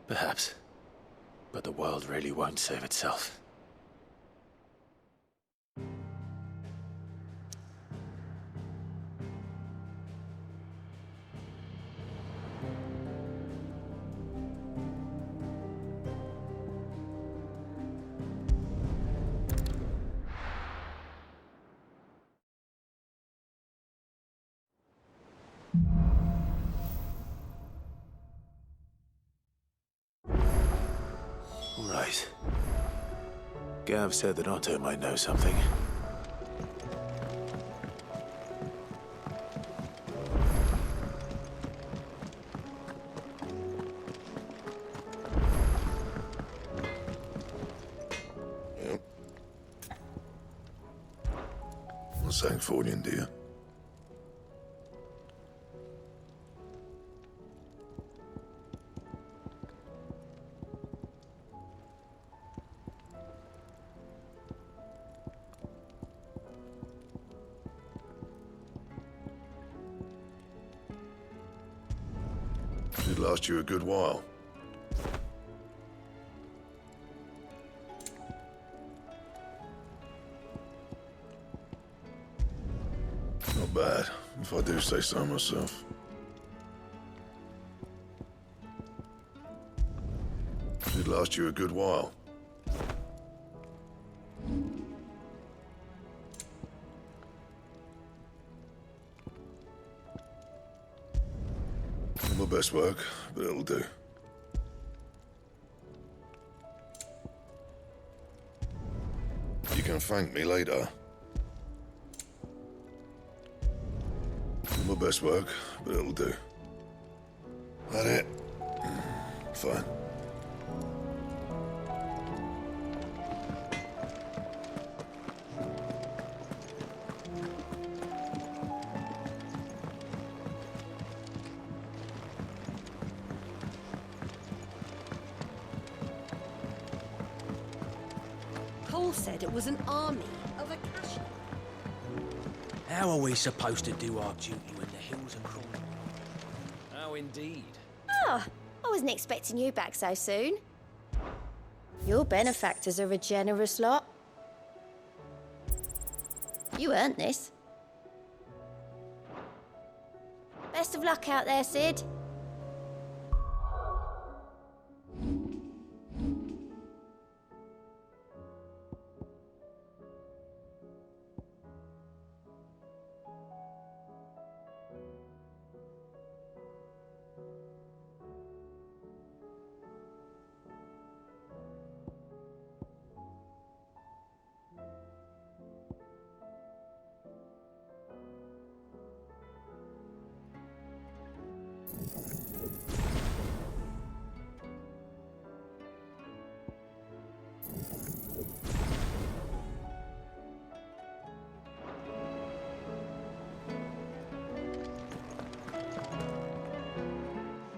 Perhaps. But the world really won't save itself. Right. Gav said that Otto might know something. Yep. What's Sancfordian, dear? It last you a good while. Not bad, if I do say so myself. It last you a good while. Not my best work, but it'll do. You can thank me later. Not my best work, but it'll do. That it? Fine. Cole said it was an army of Akasha. How are we supposed to do our duty when the hills are crawling? How indeed. Oh, I wasn't expecting you back so soon. Your benefactors are a generous lot. You earned this. Best of luck out there, Sid.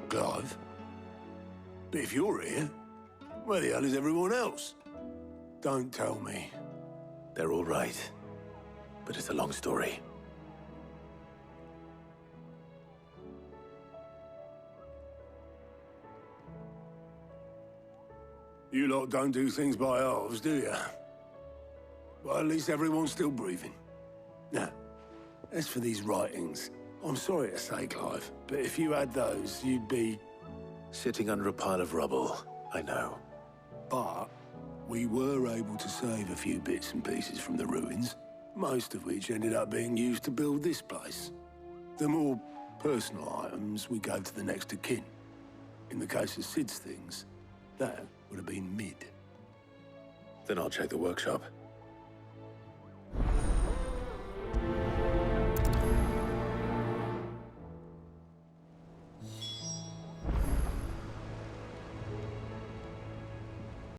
Clive? But if you're here, where the hell is everyone else? Don't tell me. They're all right. But it's a long story. You lot don't do things by halves, do you? Well, at least everyone's still breathing. Now, as for these writings, I'm sorry to say, Clive, but if you had those, you'd be... Sitting under a pile of rubble, I know. But we were able to save a few bits and pieces from the ruins, most of which ended up being used to build this place. The more personal items we gave to the next of kin. In the case of Sid's things, that would have been mid. Then I'll check the workshop.